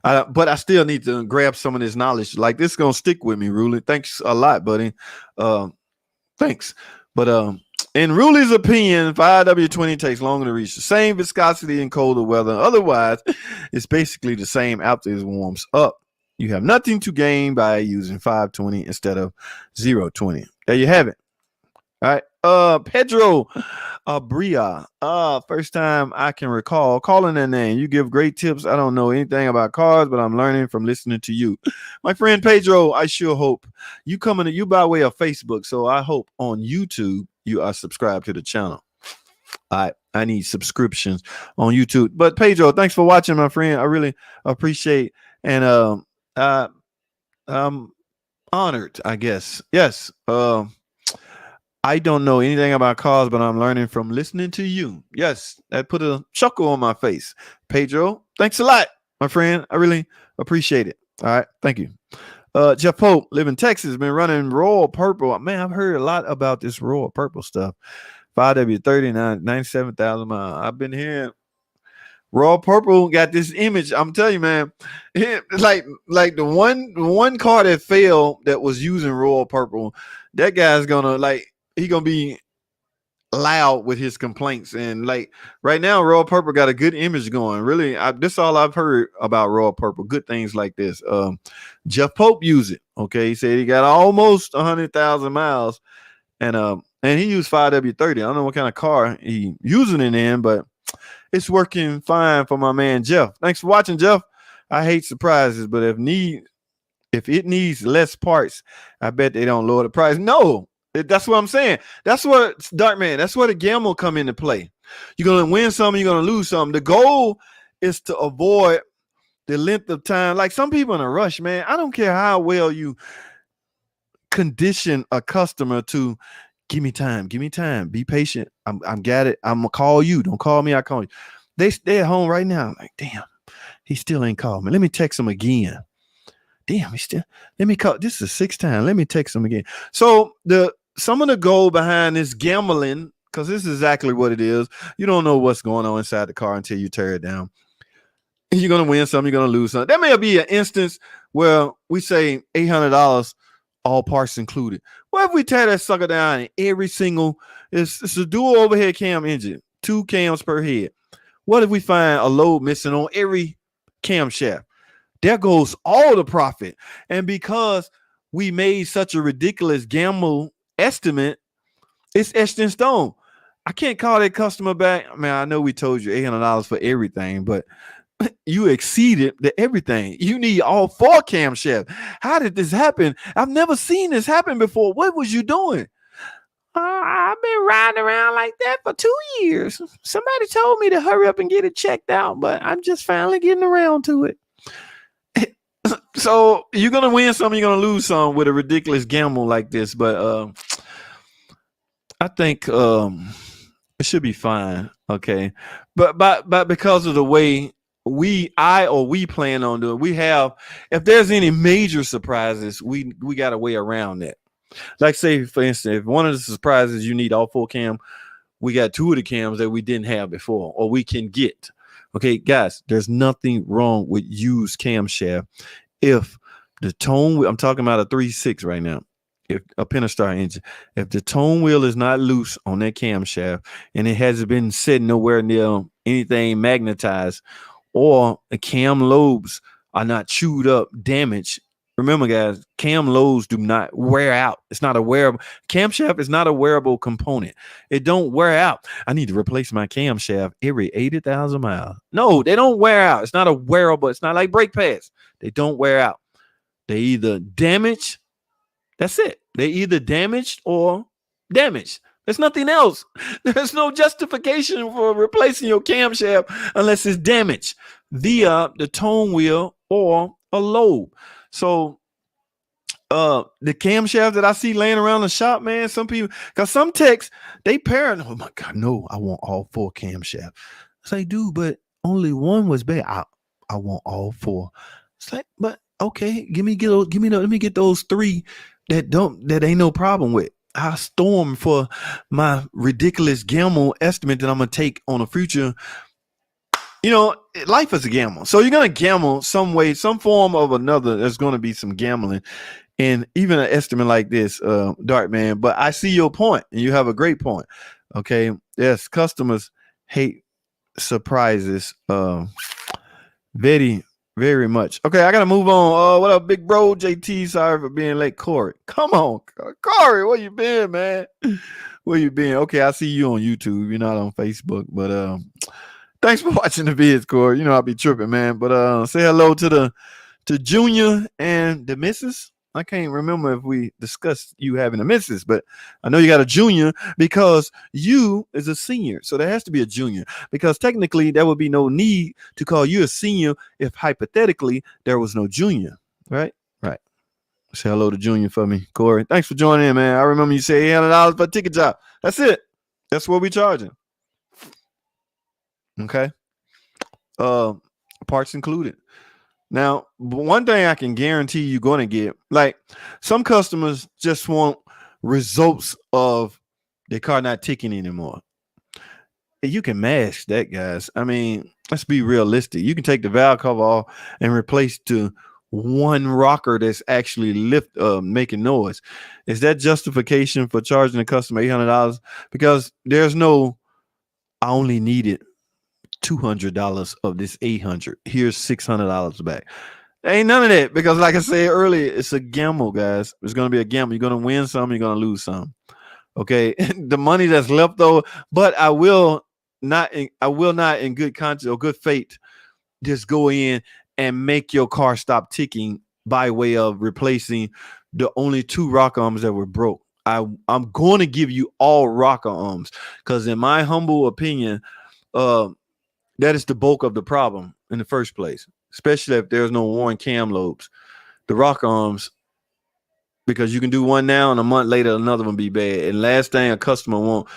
but I still need to grab some of this knowledge. Like, this is gonna stick with me, Ruley. Thanks a lot, buddy. Thanks. But in Ruley's opinion, 5W20 takes longer to reach the same viscosity in colder weather. Otherwise, it's basically the same after it warms up. You have nothing to gain by using 520 instead of 020. There you have it. All right. Pedro Bria. First time I can recall calling that name. You give great tips. I don't know anything about cars, but I'm learning from listening to you. My friend Pedro, I sure hope you coming to you by way of Facebook. So I hope on YouTube you are subscribed to the channel. I need subscriptions on YouTube. But Pedro, thanks for watching, my friend. I really appreciate, and I'm honored, I guess. Yes. I don't know anything about cars, but I'm learning from listening to you. Yes, that put a chuckle on my face. Pedro, thanks a lot, my friend. I really appreciate it. All right, thank you. Jeff Pope, live in Texas, been running Royal Purple. Man, I've heard a lot about this Royal Purple stuff. 5W30, 97,000 miles. I've been hearing Royal Purple got this image. I'm telling you, man, like the one car that failed that was using Royal Purple, that guy's gonna he gonna be loud with his complaints. And like right now, Royal Purple got a good image going. Really, this is all I've heard about Royal Purple. Good things like this. Jeff Pope used it. Okay, he said he got almost 100,000 miles, and he used 5W30. I don't know what kind of car he using it in, but it's working fine for my man Jeff. Thanks for watching, Jeff. I hate surprises, but if it needs less parts, I bet they don't lower the price. No, that's what I'm saying. That's what Darkman. That's where the gamble come into play. You're gonna win some, you're gonna lose some. The goal is to avoid the length of time. Like some people in a rush, man. I don't care how well you condition a customer to give me time, be patient. I'm got it. I'm gonna call you. Don't call me. I call you. They at home right now. Like, damn, he still ain't called me. Let me text him again. Damn, he still. Let me call. This is the sixth time. Let me text him again. So some of the goal behind this gambling, because this is exactly what it is. You don't know what's going on inside the car until you tear it down. You're gonna win some. You're gonna lose some. There may be an instance where we say $800, all parts included. What if we tear that sucker down and every single it's a dual overhead cam engine, 2 cams per head. What if we find a load missing on every camshaft? There goes all the profit. And because we made such a ridiculous gamble estimate, it's etched in stone. I can't call that customer back. Man, I know we told you $800 for everything, but you exceeded the everything. You need all 4 camshafts. How did this happen? I've never seen this happen before. What was you doing? I've been riding around like that for 2 years. Somebody told me to hurry up and get it checked out, but I'm just finally getting around to it. So you're going to win some, you're going to lose some with a ridiculous gamble like this. But I think it should be fine. Okay. But because of the way we plan on doing, we have, if there's any major surprises, we got a way around that. Like say, for instance, if one of the surprises you need all 4 cam, we got 2 of the cams that we didn't have before, or we can get. Okay, guys, there's nothing wrong with used camshaft. If the tone, I'm talking about a 3.6 right now, if a Pentastar engine, if the tone wheel is not loose on that camshaft and it hasn't been sitting nowhere near anything magnetized, or the cam lobes are not chewed up, damaged. Remember, guys, cam lobes do not wear out. It's not a wearable. Camshaft is not a wearable component. It don't wear out. I need to replace my camshaft every 80,000 miles. No, they don't wear out. It's not a wearable. It's not like brake pads. They don't wear out. They either damaged. That's it. They either damaged or damaged. There's nothing else. There's no justification for replacing your camshaft unless it's damaged via the tone wheel or a lobe. So the camshaft that I see laying around the shop, man, some people, because some techs, they parent, oh my God, no, I want all 4 camshaft. It's like, dude, but only one was bad. I want all 4. It's like, but okay, let me get those 3 that ain't no problem with. I storm for my ridiculous gamble estimate that I'm gonna take on a future. You know, life is a gamble. So you're going to gamble some way, some form of another. There's going to be some gambling. And even an estimate like this, Dark Man. But I see your point, and you have a great point. Okay. Yes, customers hate surprises very, very much. Okay, I got to move on. What up, big bro? JT, sorry for being late. Corey, come on. Corey, where you been, man? Where you been? Okay, I see you on YouTube. You're not on Facebook, but thanks for watching the vids, Corey. You know I'll be tripping, man. But say hello to Junior and the missus. I can't remember if we discussed you having a missus, but I know you got a junior because you is a senior. So there has to be a junior, because technically there would be no need to call you a senior if hypothetically there was no junior, right? Right. Say hello to Junior for me, Corey. Thanks for joining in, man. I remember you said $800 for a ticket job. That's it. That's what we charging. Okay. Parts included. Now, one thing I can guarantee you're going to get, like some customers just want results of their car not ticking anymore. You can mask that, guys. I mean, let's be realistic. You can take the valve cover off and replace to one rocker that's actually making noise. Is that justification for charging the customer $800? Because there's no, I only needed $200 of this $800. Here's $600 back. Ain't none of that, because like I said earlier, it's a gamble, guys. It's going to be a gamble. You're going to win some, you're going to lose some. Okay. The money that's left over, but I will not in good conscience or good faith just go in and make your car stop ticking by way of replacing the only 2 rocker arms that were broke. I'm going to give you all rocker arms, because in my humble opinion, that is the bulk of the problem in the first place. especially if there's no worn cam lobes. The rock arms, because you can do one now and a month later another one be bad. And last thing a customer want,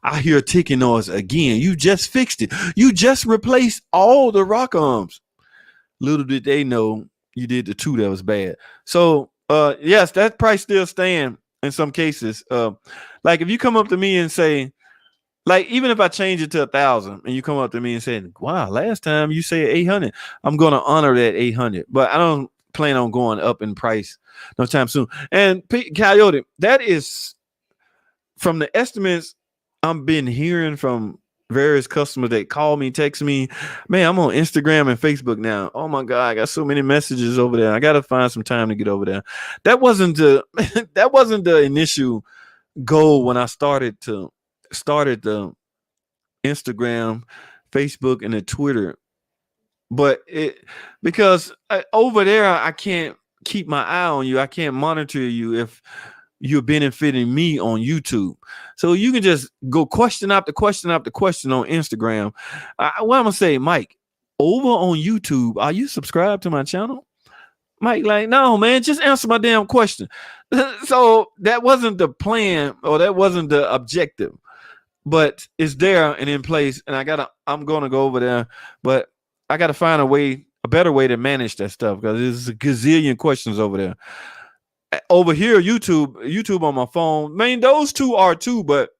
I hear a ticking noise again. You just fixed it. You just replaced all the rock arms. Little did they know you did the two that was bad. So yes, that price still stand in some cases. Like if you come up to me and say, like, even if I change it to 1,000 and you come up to me and say, wow, last time you said 800, I'm going to honor that 800, but I don't plan on going up in price no time soon. And Coyote, that is from the estimates I've been hearing from various customers that call me, text me. Man, I'm on Instagram and Facebook now. Oh my God, I got so many messages over there. I got to find some time to get over there. That wasn't the initial goal when I started the Instagram, Facebook, and the Twitter. But because over there, I can't keep my eye on you. I can't monitor you if you're benefiting me on YouTube. So you can just go question after question after question on Instagram. What I'm going to say, Mike, over on YouTube, are you subscribed to my channel? Mike, like, no, man, just answer my damn question. So that wasn't the plan, or that wasn't the objective, but it's there and in place. And I'm going to go over there, but I got to find a better way to manage that stuff, because there's a gazillion questions over there. Over here, YouTube on my phone. Man, those two are too, but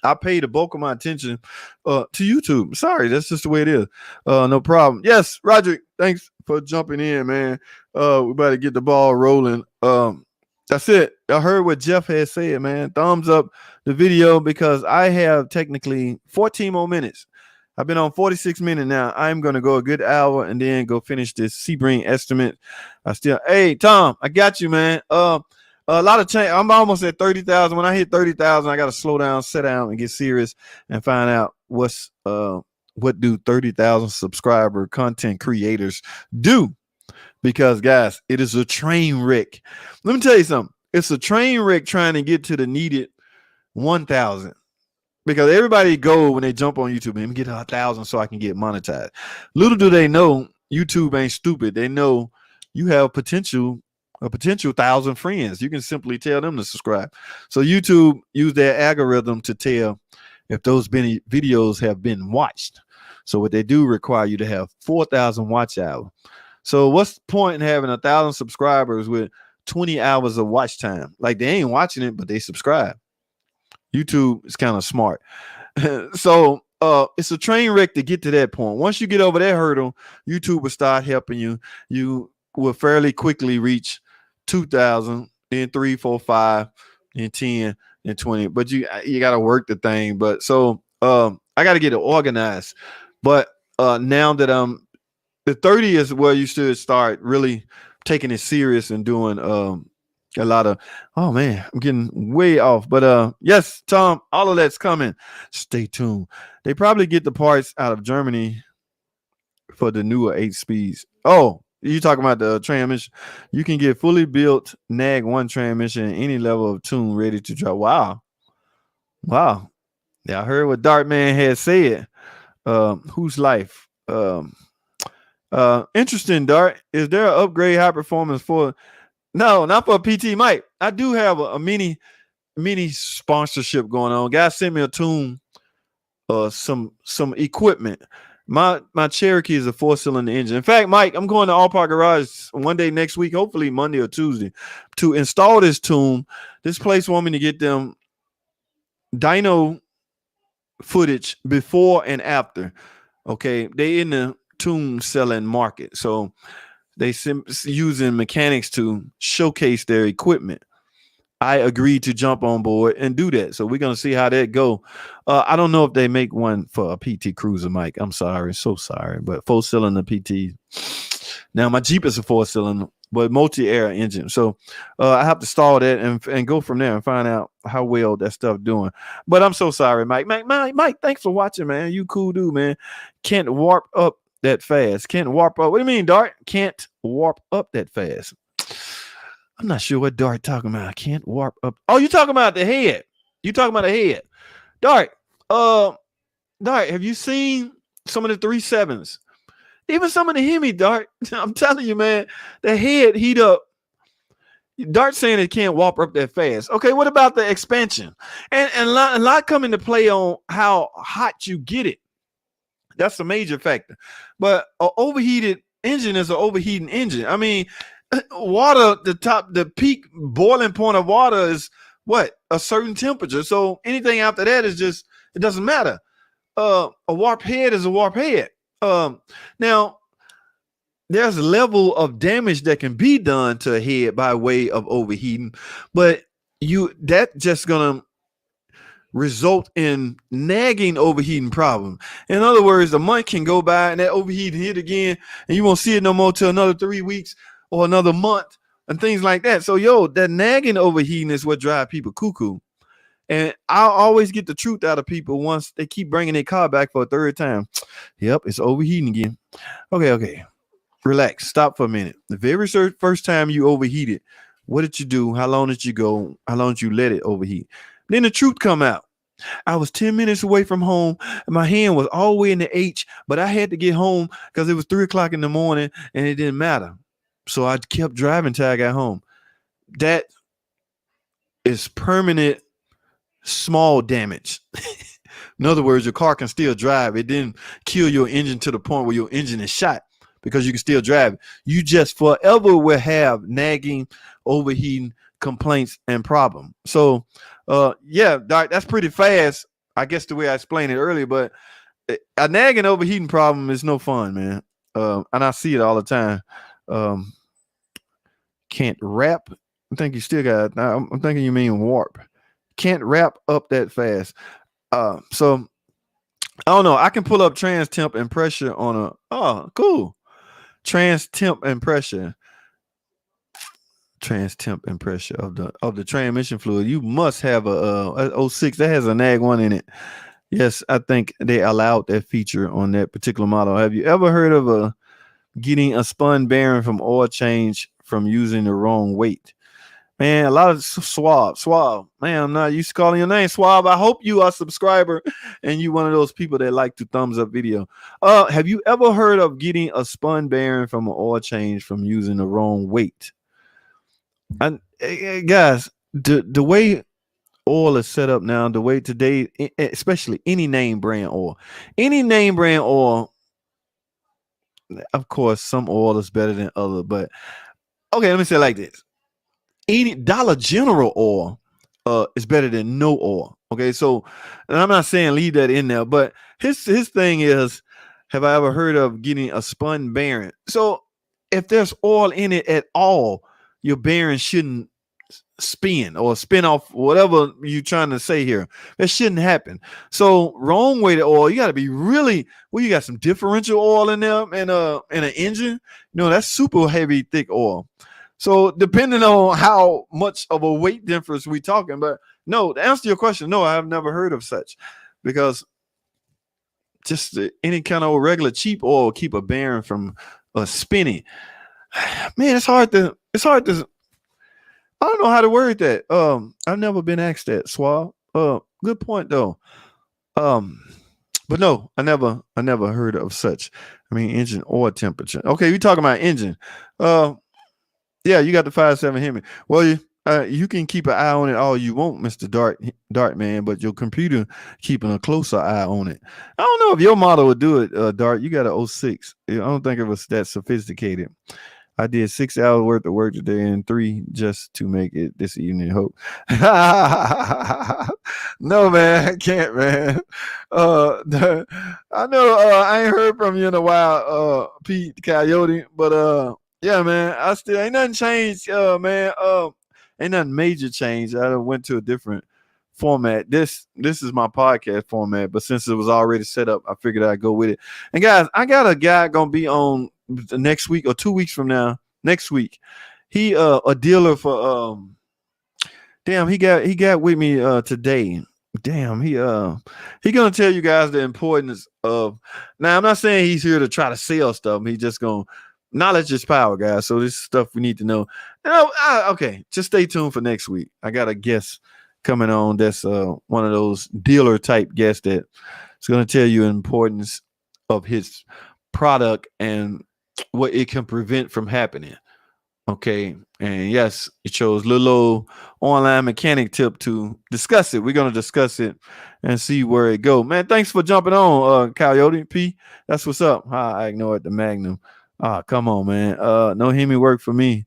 I pay the bulk of my attention to YouTube. Sorry, that's just the way it is. No problem. Yes, Roger, thanks for jumping in, man. We better get the ball rolling. That's it. I heard what Jeff had said, man. Thumbs up the video, because I have technically 14 more minutes. I've been on 46 minutes now. I'm going to go a good hour and then go finish this Sebring estimate. Hey, Tom, I got you, man. A lot of change. I'm almost at 30,000. When I hit 30,000, I got to slow down, sit down, and get serious and find out what do 30,000 subscriber content creators do. Because, guys, it is a train wreck. Let me tell you something. It's a train wreck trying to get to the needed 1,000. Because everybody go when they jump on YouTube, and get 1,000 so I can get monetized. Little do they know, YouTube ain't stupid. They know you have a potential 1,000 friends. You can simply tell them to subscribe. So YouTube use their algorithm to tell if those videos have been watched. So what they do require you to have 4,000 watch hours. So what's the point in having 1,000 subscribers with 20 hours of watch time? Like, they ain't watching it, but they subscribe. YouTube is kind of smart. So it's a train wreck to get to that point. Once you get over that hurdle, YouTube will start helping you. You will fairly quickly reach 2,000, then 3, 4, 5, and 10, and 20. But you got to work the thing. But so I got to get it organized. But now that the 30 is where you should start really taking it serious and doing a lot of, oh man, I'm getting way off. But yes, Tom, all of that's coming. Stay tuned. They probably get the parts out of Germany for the newer 8 speeds. Oh, you talking about the transmission? You can get fully built NAG 1 transmission, any level of tune, ready to drive. Wow. Yeah, I heard what Dartman had said. Whose life? Interesting, Dart. Is there an upgrade high performance for? No, not for PT, Mike. I do have a mini sponsorship going on. Guys sent me a tune, some equipment. My Cherokee is a 4-cylinder engine. In fact, Mike, I'm going to All Park Garage one day next week, hopefully Monday or Tuesday, to install this tune. This place want me to get them dyno footage before and after. Okay, they in the tune selling market, so they using mechanics to showcase their equipment. I agreed to jump on board and do that. So we're going to see how that go. I don't know if they make one for a PT Cruiser, Mike. I'm sorry. So sorry. But 4-cylinder PT. Now, my Jeep is a 4-cylinder, but multi-air engine. So I have to stall that and go from there and find out how well that stuff doing. But I'm so sorry, Mike. Mike, thanks for watching, man. You cool dude, man. Can't warp up that fast. Can't warp up. What do you mean, Dart? Can't warp up that fast. I'm not sure what Dart talking about. I can't warp up. Oh, you talking about the head. You talking about the head. Dart, have you seen some of the 3.7s? Even some of the Hemi, Dart. I'm telling you, man, the head heat up. Dart saying it can't warp up that fast. Okay, what about the expansion? And a lot come into play on how hot you get it. That's a major factor. But an overheated engine is an overheating engine. I mean, water, the peak boiling point of water is what? A certain temperature. So anything after that is just, it doesn't matter. A warp head is a warp head. Now, there's a level of damage that can be done to a head by way of overheating, but that just gonna result in nagging overheating problem. In other words, a month can go by and that overheating hit again, and you won't see it no more till another 3 weeks or another month and things like that. So, that nagging overheating is what drive people cuckoo. And I'll always get the truth out of people once they keep bringing their car back for a third time. Yep, it's overheating again. Okay. Relax. Stop for a minute. The very first time you overheated, what did you do? How long did you go? How long did you let it overheat? Then the truth come out. I was 10 minutes away from home and my hand was all the way in the H, but I had to get home because it was 3 o'clock in the morning and it didn't matter. So I kept driving till I got home. That is permanent small damage. In other words, your car can still drive. It didn't kill your engine to the point where your engine is shot because you can still drive it. You just forever will have nagging, overheating complaints and problem. So, that's pretty fast. I guess the way I explained it earlier, but a nagging overheating problem is no fun, man. And I see it all the time. Can't wrap. I think you still got. I'm thinking you mean warp. Can't wrap up that fast. So I don't know. I can pull up trans temp and pressure on cool. Trans temp and pressure of the transmission fluid. You must have a 06 that has a nag one in it. Yes, I think they allowed that feature on that particular model. Have you ever heard of getting a spun bearing from oil change from using the wrong weight? Man, a lot of Swab. Man, I'm not used to calling your name, Swab. I hope you are a subscriber and you one of those people that like to thumbs up video. Have you ever heard of getting a spun bearing from an oil change from using the wrong weight? And guys, the way oil is set up now, the way today, especially any name brand oil, of course, some oil is better than other, but okay, let me say it like this. Any Dollar General oil is better than no oil. Okay, so and I'm not saying leave that in there, but his thing is, have I ever heard of getting a spun bearing? So if there's oil in it at all, your bearing shouldn't spin or spin off, whatever you're trying to say here. That shouldn't happen. So wrong weighted oil, you got to be really, you got some differential oil in there and an engine. That's super heavy, thick oil. So depending on how much of a weight difference we talking, but no, to answer your question, no, I have never heard of such, because just any kind of regular cheap oil keep a bearing from spinning. Man, it's hard to. I don't know how to word that. I've never been asked that, Swab. Good point though. But no, I never heard of such. I mean, engine oil temperature. Okay, you talking about engine. Yeah, you got the 5.7 Hemi. Well, you can keep an eye on it all you want, Mr. Dart man, but your computer keeping a closer eye on it. I don't know if your model would do it, Dart. You got an 06. I don't think it was that sophisticated. I did 6 hours worth of work today and 3 just to make it this evening. Hope. No, man, I can't, man. I know I ain't heard from you in a while, Pete Coyote, but yeah, man, I still ain't nothing changed, man. Ain't nothing major change. I went to a different format. This is my podcast format, but since it was already set up, I figured I'd go with it. And guys, I got a guy gonna be on the next week or 2 weeks from now. Next week, he a dealer for damn, he got with me today. Damn, he gonna tell you guys the importance of. Now, I'm not saying he's here to try to sell stuff. He just gonna. Knowledge is power, guys. So this is stuff we need to know. Okay, just stay tuned for next week. I got a guest coming on that's one of those dealer type guests that is going to tell you the importance of his product and what it can prevent from happening. Okay. And yes, it chose little old online mechanic tip to discuss it. We're gonna discuss it and see where it go. Man, thanks for jumping on, Coyote P. That's what's up. I ignored the Magnum. Ah, come on, man. No Hemi work for me.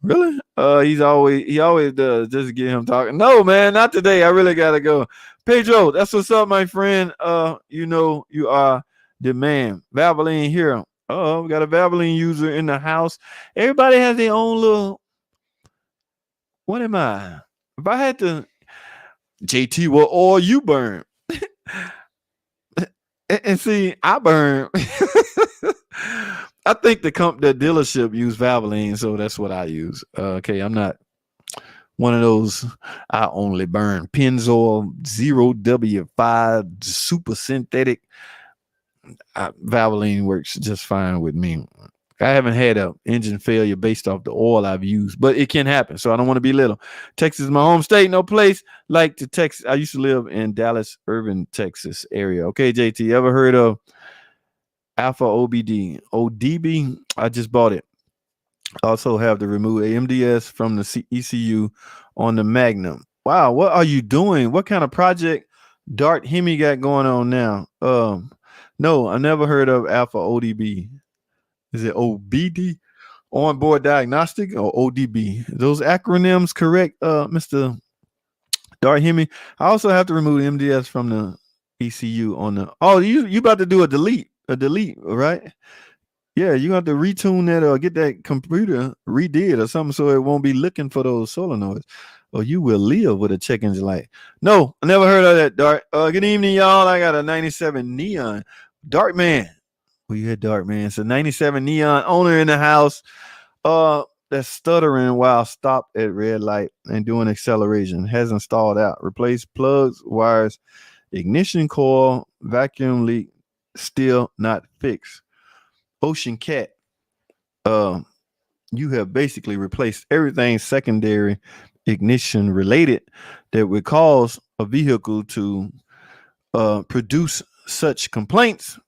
Really? He always does. Just get him talking. No, man, not today. I really gotta go. Pedro, that's what's up, my friend. You are the man. Valvoline here. Oh, we got a Valvoline user in the house. Everybody has their own little. What am I? If I had to, JT, what oil you burn? and see, I burn. I think the dealership use Valvoline, so that's what I use. Okay, I'm not one of those. I only burn Pennzoil 0W5 super synthetic. Valvoline works just fine with me. I haven't had a engine failure based off the oil I've used, but it can happen. So I don't want to be little. Texas is my home state. No place like the Texas. I used to live in Dallas, Irving, Texas area. Okay, JT, ever heard of Alpha OBD? ODB? I just bought it. Also have to remove AMDS from the ECU on the Magnum. Wow, what are you doing? What kind of project Dart Hemi got going on now? No, I never heard of Alpha ODB. Is it OBD? Onboard Diagnostic or ODB? Those acronyms correct, Mr. Dart Hemi? I also have to remove MDS from the ECU on the. Oh, you about to do a delete, right? Yeah, you have to retune that or get that computer redid or something so it won't be looking for those solenoids. Or you will live with a check engine light. No, I never heard of that, Dart. Good evening, y'all. I got a 97 Neon. Dart Man. Well, you had Dart Man. It's a 97 Neon owner in the house. That's stuttering while stopped at red light and doing acceleration. Hasn't stalled out. Replace plugs, wires, ignition coil, vacuum leak, still not fixed. Ocean Cat, you have basically replaced everything secondary ignition related that would cause a vehicle to produce such complaints,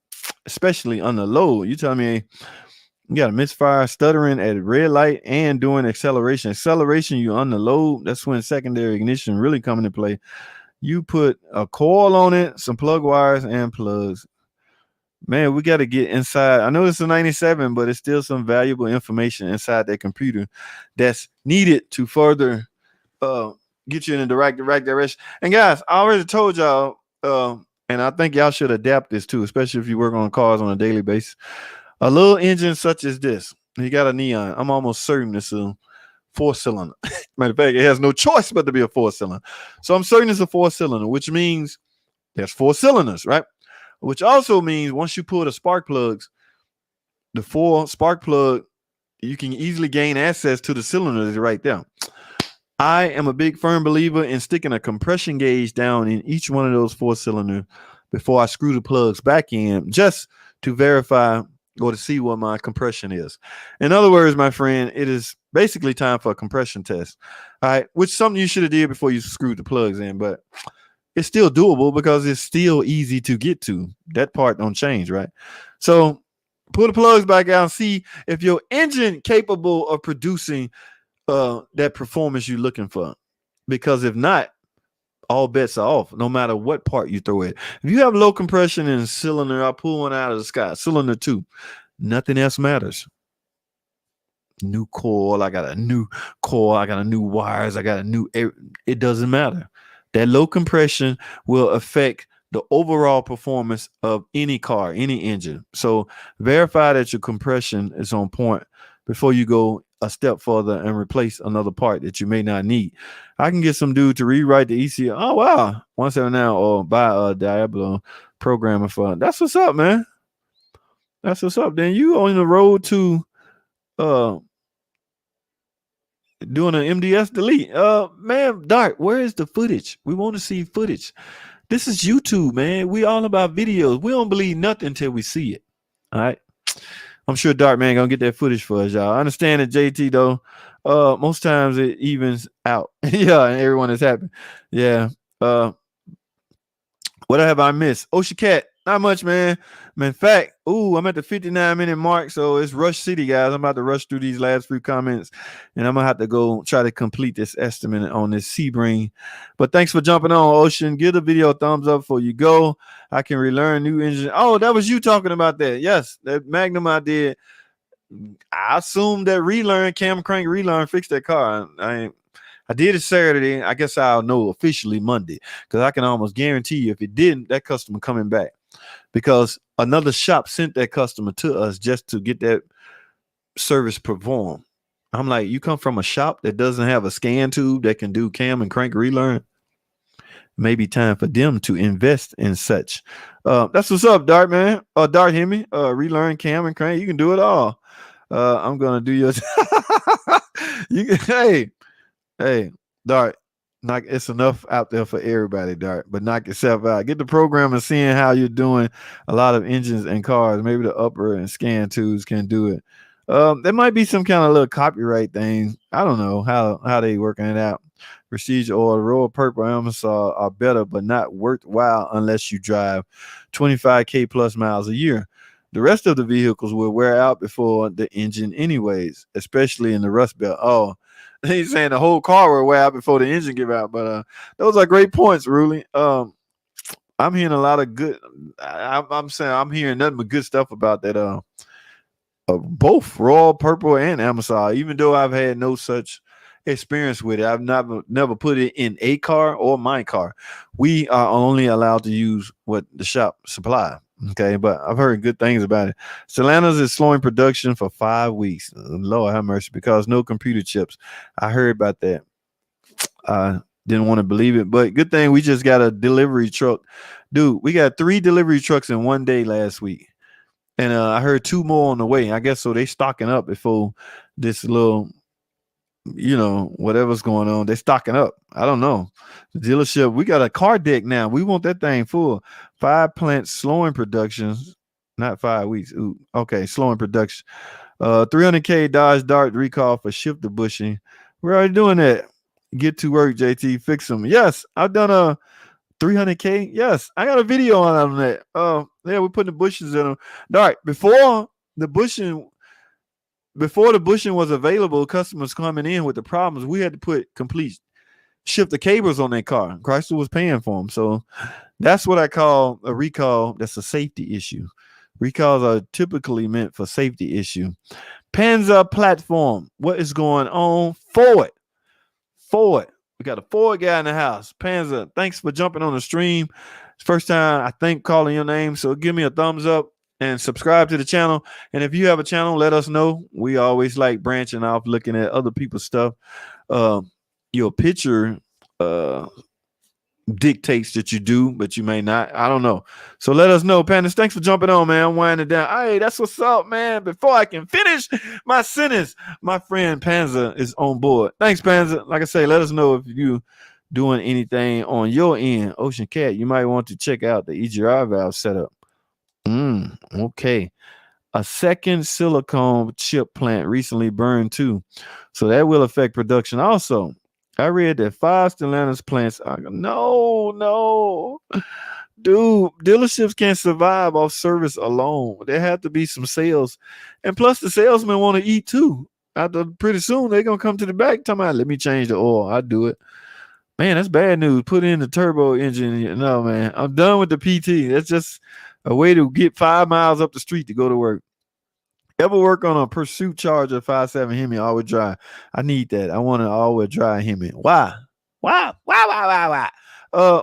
especially under load. You tell me you got a misfire, stuttering at red light, and doing acceleration. Acceleration, you under load. That's when secondary ignition really come into play. You put a coil on it, some plug wires, and plugs. Man, we got to get inside. I know it's a 97, but it's still some valuable information inside that computer that's needed to further get you in the right direction. And guys, I already told y'all, and I think y'all should adapt this too, especially if you work on cars on a daily basis. A little engine such as this, you got a Neon. I'm almost certain it's a 4-cylinder. Matter of fact, it has no choice but to be a 4-cylinder. So I'm certain it's a 4-cylinder, which means there's 4 cylinders, right? Which also means once you pull the spark plugs, the 4 spark plug, you can easily gain access to the cylinders right there. I am a big firm believer in sticking a compression gauge down in each one of those 4 cylinders before I screw the plugs back in, just to verify or to see what my compression is. In other words, my friend, it is basically time for a compression test. All right, which is something you should have did before you screwed the plugs in, but it's still doable because it's still easy to get to. That part don't change, right? So pull the plugs back out and see if your engine capable of producing that performance you're looking for. Because if not, all bets are off, no matter what part you throw it. If you have low compression in cylinder, I'll pull one out of the sky, cylinder 2, nothing else matters. New coil, I got a new coil, I got a new wires, I got a new air. It doesn't matter. That low compression will affect the overall performance of any car, any engine. So verify that your compression is on point before you go a step further and replace another part that you may not need. I can get some dude to rewrite the ECU. Oh, wow. 179 or buy a Diablo programmer for that's what's up, man. That's what's up. Then you on the road to doing an MDS delete. Man, Dart, where is the footage? We want to see footage. This is YouTube, man. We all about videos. We don't believe nothing until we see it. All right. I'm sure Dart Man gonna get that footage for us, y'all. I understand that JT though. Most times it evens out. Yeah, and everyone is happy. Yeah. What have I missed? Ocean Cat, Not much, man. In fact, I'm at the 59-minute mark, so it's rush city, guys. I'm about to rush through these last few comments, and I'm gonna have to go try to complete this estimate on this Sebring. But thanks for jumping on, Ocean. Give the video a thumbs up before you go. I can relearn new engine. Oh, that was you talking about that. Yes, that Magnum I did. I assumed that relearn, cam crank relearn fixed that car. I did it Saturday. I guess I'll know officially Monday, because I can almost guarantee you if it didn't, that customer coming back, because another shop sent that customer to us just to get that service performed. I'm like, you come from a shop that doesn't have a scan tube that can do cam and crank relearn? Maybe time for them to invest in such. That's what's up, Dart, man. Dart Hemi, relearn cam and crank. You can do it all. I'm gonna do your you can, hey, Dart, knock, it's enough out there for everybody, Dart, but knock yourself out. Get the program and seeing how you're doing a lot of engines and cars. Maybe the upper and scan tools can do it. There might be some kind of little copyright thing. I don't know how they working it out. Prestige oil, Royal Purple, Amazon are better, but not worthwhile unless you drive 25K plus miles a year. The rest of the vehicles will wear out before the engine anyways, especially in the Rust Belt. Oh, he's saying the whole car will wear out before the engine give out. But those are great points, Ruli. I'm hearing a lot of good. I'm saying I'm hearing nothing but good stuff about that. Both Royal Purple and Amazon. Even though I've had no such experience with it, I've never put it in a car or my car. We are only allowed to use what the shop supply. Okay, but I've heard good things about it. Stellantis is slowing production for 5 weeks. Lord have mercy, because no computer chips. I heard about that. I didn't want to believe it, but good thing we just got a delivery truck. Dude, we got 3 delivery trucks in one day last week. And I heard 2 more on the way. I guess so they stocking up before this little, whatever's going on. They stocking up. I don't know. The dealership, we got a car deck now. We want that thing full. 5 plants slowing productions, not 5 weeks. Ooh, okay, slowing production. 300K Dodge Dart recall for shifter bushing. We're already doing that. Get to work, JT. Fix them. Yes, I've done a 300K. Yes, I got a video on that. Yeah, we're putting the bushes in them. Dart, before the bushing was available, customers coming in with the problems, we had to put complete shifter cables on their car. Chrysler was paying for them. So that's what I call a recall. That's a safety issue. Recalls are typically meant for safety issue. Panzer platform. What is going on? Forward. We got a Ford guy in the house. Panzer, thanks for jumping on the stream. It's first time I think calling your name. So give me a thumbs up and subscribe to the channel. And if you have a channel, let us know. We always like branching off, looking at other people's stuff. Your picture dictates that you do, but you may not. I don't know. So let us know, Pandas. Thanks for jumping on, man. I'm winding down. Hey, that's what's up, man. Before I can finish my sentence, my friend Panzer is on board. Thanks, Panzer. Like I say, let us know if you doing anything on your end. Ocean Cat, you might want to check out the EGR valve setup. Okay. A second silicone chip plant recently burned too, so that will affect production also. I read that 5 Stellantis plants are no. Dude, dealerships can't survive off service alone. There have to be some sales. And plus the salesmen want to eat too. After pretty soon they're gonna come to the back talking about, let me change the oil. I do it. Man, that's bad news. Put in the turbo engine. No, man. I'm done with the PT. That's just a way to get 5 miles up the street to go to work. Ever work on a Pursuit Charger 5.7 Hemi all-wheel drive? I need that. I want an all-wheel drive Hemi. Why?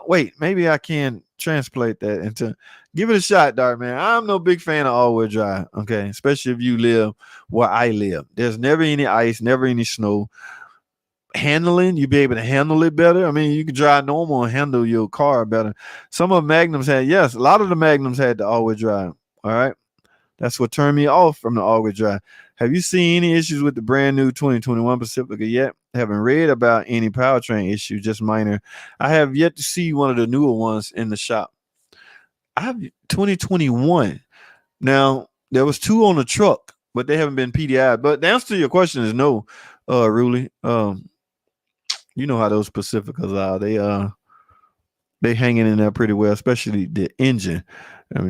Wait, maybe I can translate that into. Give it a shot, Dart, man. I'm no big fan of all-wheel drive, okay? Especially if you live where I live. There's never any ice, never any snow. Handling, you be able to handle it better. I mean, you can drive normal and handle your car better. Some of Magnums had, yes, a lot of the Magnums had the all-wheel drive, all right? That's what turned me off from the all-wheel drive. Have you seen any issues with the brand new 2021 Pacifica yet? Haven't read about any powertrain issue, just minor. I have yet to see one of the newer ones in the shop. I have 2021. Now, there was 2 on the truck, but they haven't been PDI. But the answer to your question is no, Ruli. You know how those Pacificas are. They hanging in there pretty well, especially the engine.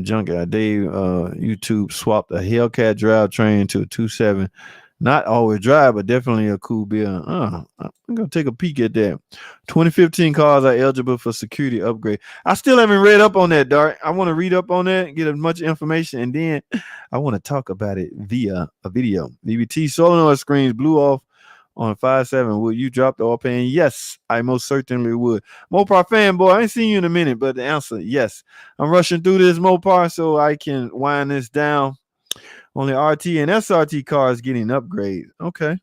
Junkyard Dave, YouTube swapped a Hellcat drivetrain to a 2.7. Not always drive, but definitely a cool build. I'm gonna take a peek at that. 2015 cars are eligible for security upgrade. I still haven't read up on that, Dart. I want to read up on that, get as much information, and then I want to talk about it via a video. VVT solenoid screens blew off on 5.7. Would you drop the oil pan? Yes, I most certainly would. Mopar fanboy, I ain't seen you in a minute, but the answer, yes. I'm rushing through this Mopar so I can wind this down. Only RT and SRT cars getting upgrades. Okay.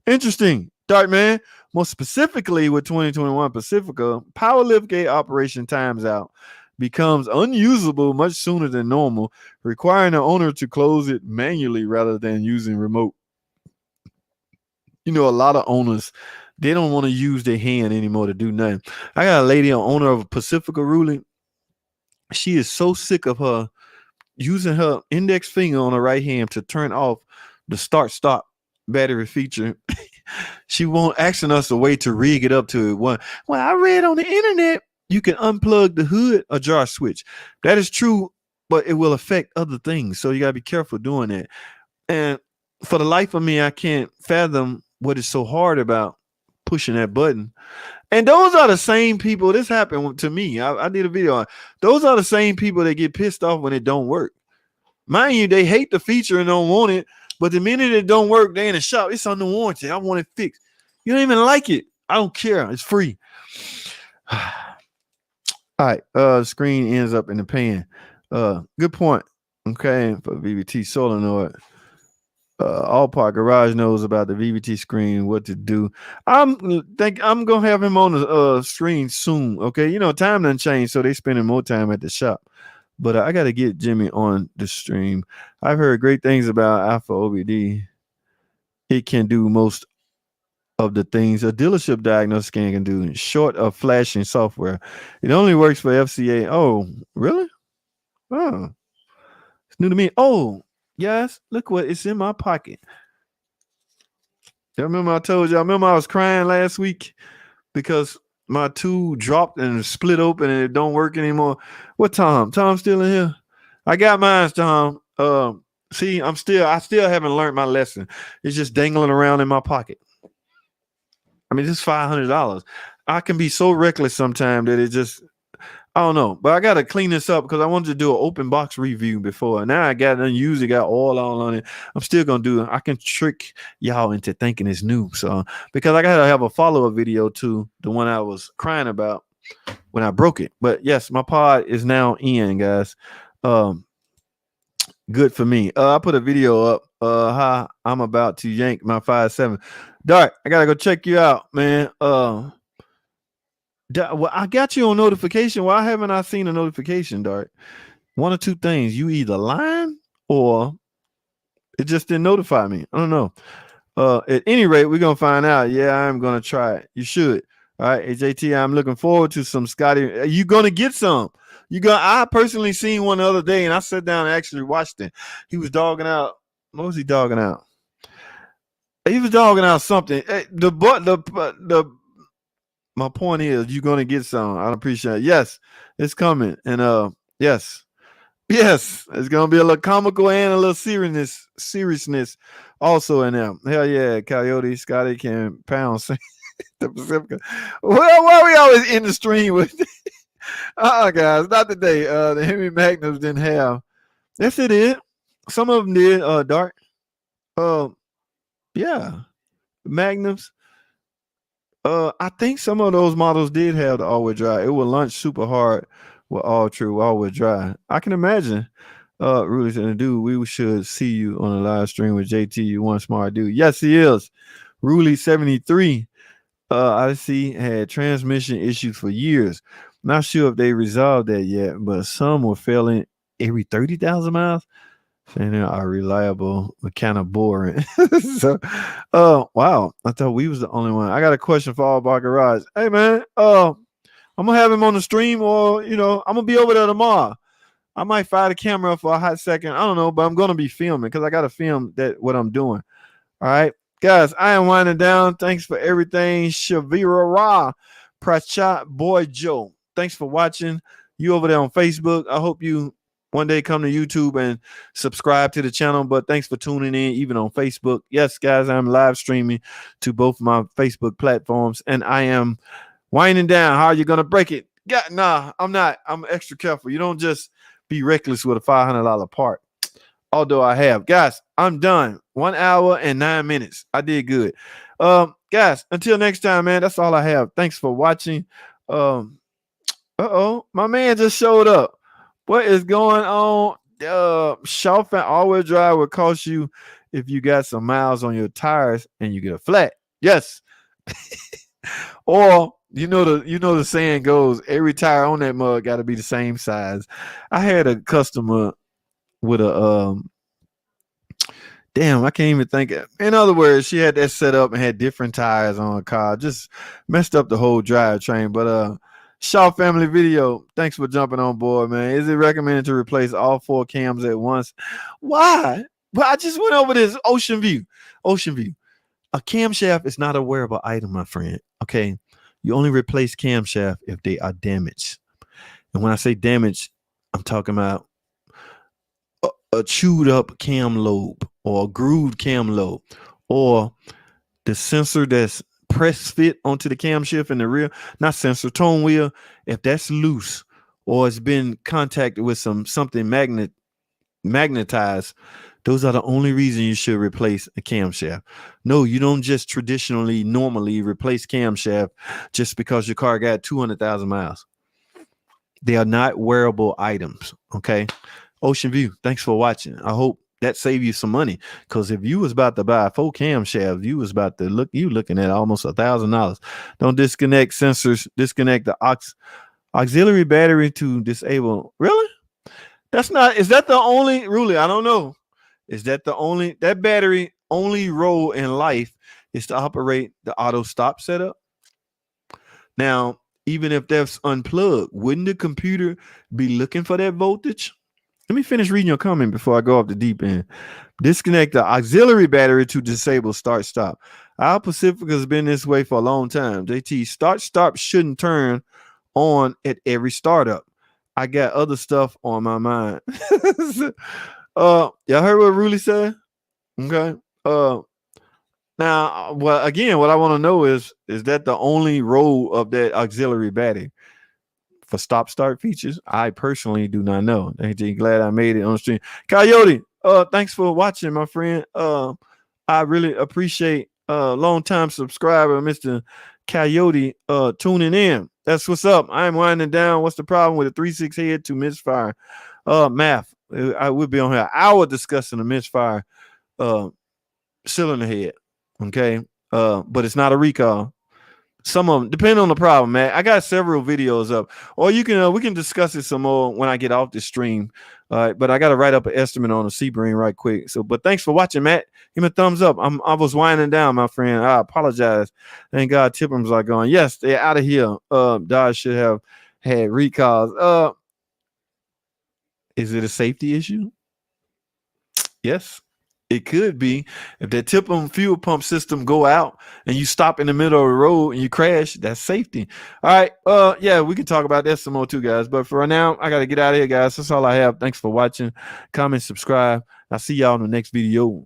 Interesting. Dark man. More specifically with 2021 Pacifica, power liftgate operation times out becomes unusable much sooner than normal, requiring the owner to close it manually rather than using remote. You know, a lot of owners, they don't want to use their hand anymore to do nothing. I got a lady, an owner of Pacifica ruling. She is so sick of her using her index finger on her right hand to turn off the start-stop battery feature. She won't asking us a way to rig it up to it. Well, I read on the internet you can unplug the hood or jar switch. That is true, but it will affect other things. So you gotta be careful doing that. And for the life of me, I can't fathom what is so hard about pushing that button. And those are the same people. This happened to me. I did a video on. Those are the same people that get pissed off when it don't work. Mind you, they hate the feature and don't want it. But the minute it don't work, they in the shop. It's under warranty. I want it fixed. You don't even like it. I don't care. It's free. All right. Screen ends up in the pan. Good point. Okay, for VVT solenoid. All Park Garage knows about the VVT screen, what to do. I'm gonna have him on the screen soon. Okay, you know, time doesn't change, so they spending more time at the shop. But I got to get Jimmy on the stream. I've heard great things about Alpha OBD. It can do most of the things a dealership diagnosis scan can do, short of flashing software. It only works for FCA. Oh, really? Oh, it's new to me. Oh, yes. Look what it's in my pocket. Y'all remember I told y'all? Remember I was crying last week because my tool dropped and split open and it don't work anymore. What Tom? Tom's still in here? I got mine, Tom. See, I still haven't learned my lesson. It's just dangling around in my pocket. I mean, it's $500. I can be so reckless sometimes that it just, I don't know. But I got to clean this up because I wanted to do an open box review before. Now I got it unused. It got oil all on it. I'm still going to do it. I can trick y'all into thinking it's new. So, because I got to have a follow-up video to the one I was crying about when I broke it. But yes, my pod is now in, guys. Good for me. I put a video up how I'm about to yank my 5.7. Dart, I got to go check you out, man. Well, I got you on notification. Why haven't I seen a notification, Dart? One or two things. You either lying or it just didn't notify me. I don't know. At any rate, we're going to find out. Yeah, I'm going to try it. You should. All right, AJT, I'm looking forward to some Scotty. You're going to get some. I personally seen one the other day, and I sat down and actually watched it. He was dogging out. What was he dogging out? He was dogging out something. My point is, you're gonna get some. I appreciate it. Yes, it's coming, and yes, it's gonna be a little comical and a little seriousness also in there. Hell yeah, Coyote Scotty can pound the Pacifica. Well, why we always in the stream with? Guys, not today. The Hemi Magnums didn't have. Yes, it did. Some of them did. Dark. Yeah, Magnums. I think some of those models did have the all-wheel drive. It would launch super hard with all-wheel drive. I can imagine. Rudy's gonna do. We should see you on a live stream with JT. You one smart dude. Yes, he is. Rudy 73. I see had transmission issues for years. Not sure if they resolved that yet, but some were failing every 30,000 miles. Saying they are reliable, but kind of boring. So, wow. I thought we was the only one. I got a question for All Bar Garage. Hey, man, I'm gonna have him on the stream, or I'm gonna be over there tomorrow. I might fire the camera for a hot second. I don't know, but I'm gonna be filming because I gotta film what I'm doing. All right, guys, I am winding down. Thanks for everything, Shavira Ra, Prachat Boy Joe. Thanks for watching. You over there on Facebook. I hope you one day come to YouTube and subscribe to the channel. But thanks for tuning in, even on Facebook. Yes, guys, I'm live streaming to both my Facebook platforms, and I am winding down. How are you gonna break it? Yeah, nah, I'm not. I'm extra careful. You don't just be reckless with a $500 part. Although I have. Guys, I'm done. 1 hour and 9 minutes. I did good. Guys, until next time, man, that's all I have. Thanks for watching. My man just showed up. What is going on? Shelf and all-wheel drive will cost you if you got some miles on your tires and you get a flat. Yes. Or you know the saying goes, every tire on that mug got to be the same size. I had a customer with a damn, I can't even think of. In other words, she had that set up and had different tires on her car. Just messed up the whole drivetrain. But Shaw Family Video, thanks for jumping on board, man. Is it recommended to replace all 4 cams at once? Why? But I just went over this Ocean View. A camshaft is not a wearable item, my friend. Okay. You only replace camshaft if they are damaged. And when I say damaged, I'm talking about a chewed up cam lobe or a grooved cam lobe or the sensor that's press fit onto the camshaft in the rear, not sensor, tone wheel. If that's loose or it's been contacted with something magnetized, those are the only reason you should replace a camshaft. No, you don't just normally replace camshaft just because your car got 200,000 miles. They are not wearable items. Okay. Ocean View, thanks for watching. I hope that saved you some money, because if you was about to buy 4 camshafts, you was about to looking at almost $1,000. Don't disconnect sensors. Disconnect the auxiliary battery to disable. Really? That's not. Is that the only? Really, I don't know. Is that that battery only role in life is to operate the auto stop setup? Now, even if that's unplugged, wouldn't the computer be looking for that voltage? Let me finish reading your comment before I go off the deep end. Disconnect the auxiliary battery to disable start stop. Our Pacifica has been this way for a long time. JT, start stop shouldn't turn on at every startup. I got other stuff on my mind. Y'all heard what Ruli said? Okay. Now, well, again, what I want to know is that the only role of that auxiliary battery for stop start features? I personally do not know. Glad I made it on stream. Coyote, thanks for watching, my friend. I really appreciate long time subscriber, Mr. Coyote, tuning in. That's what's up. I'm winding down. What's the problem with a 3.6 head to misfire? Math. I would be on here an hour discussing a misfire cylinder head. Okay. But it's not a recall. Some of them, depending on the problem, man. I got several videos up, or you can we can discuss it some more when I get off the stream. But I got to write up an estimate on a Sebring right quick. So, but thanks for watching, Matt. Give me a thumbs up. I was winding down, my friend. I apologize. Thank God, Tippums are gone. Yes, they're out of here. Dodge should have had recalls. Is it a safety issue? Yes. It could be. If that tip-on fuel pump system go out and you stop in the middle of the road and you crash, that's safety. All right. Yeah, we can talk about that some more too, guys. But for right now, I got to get out of here, guys. That's all I have. Thanks for watching. Comment, subscribe. I'll see y'all in the next video.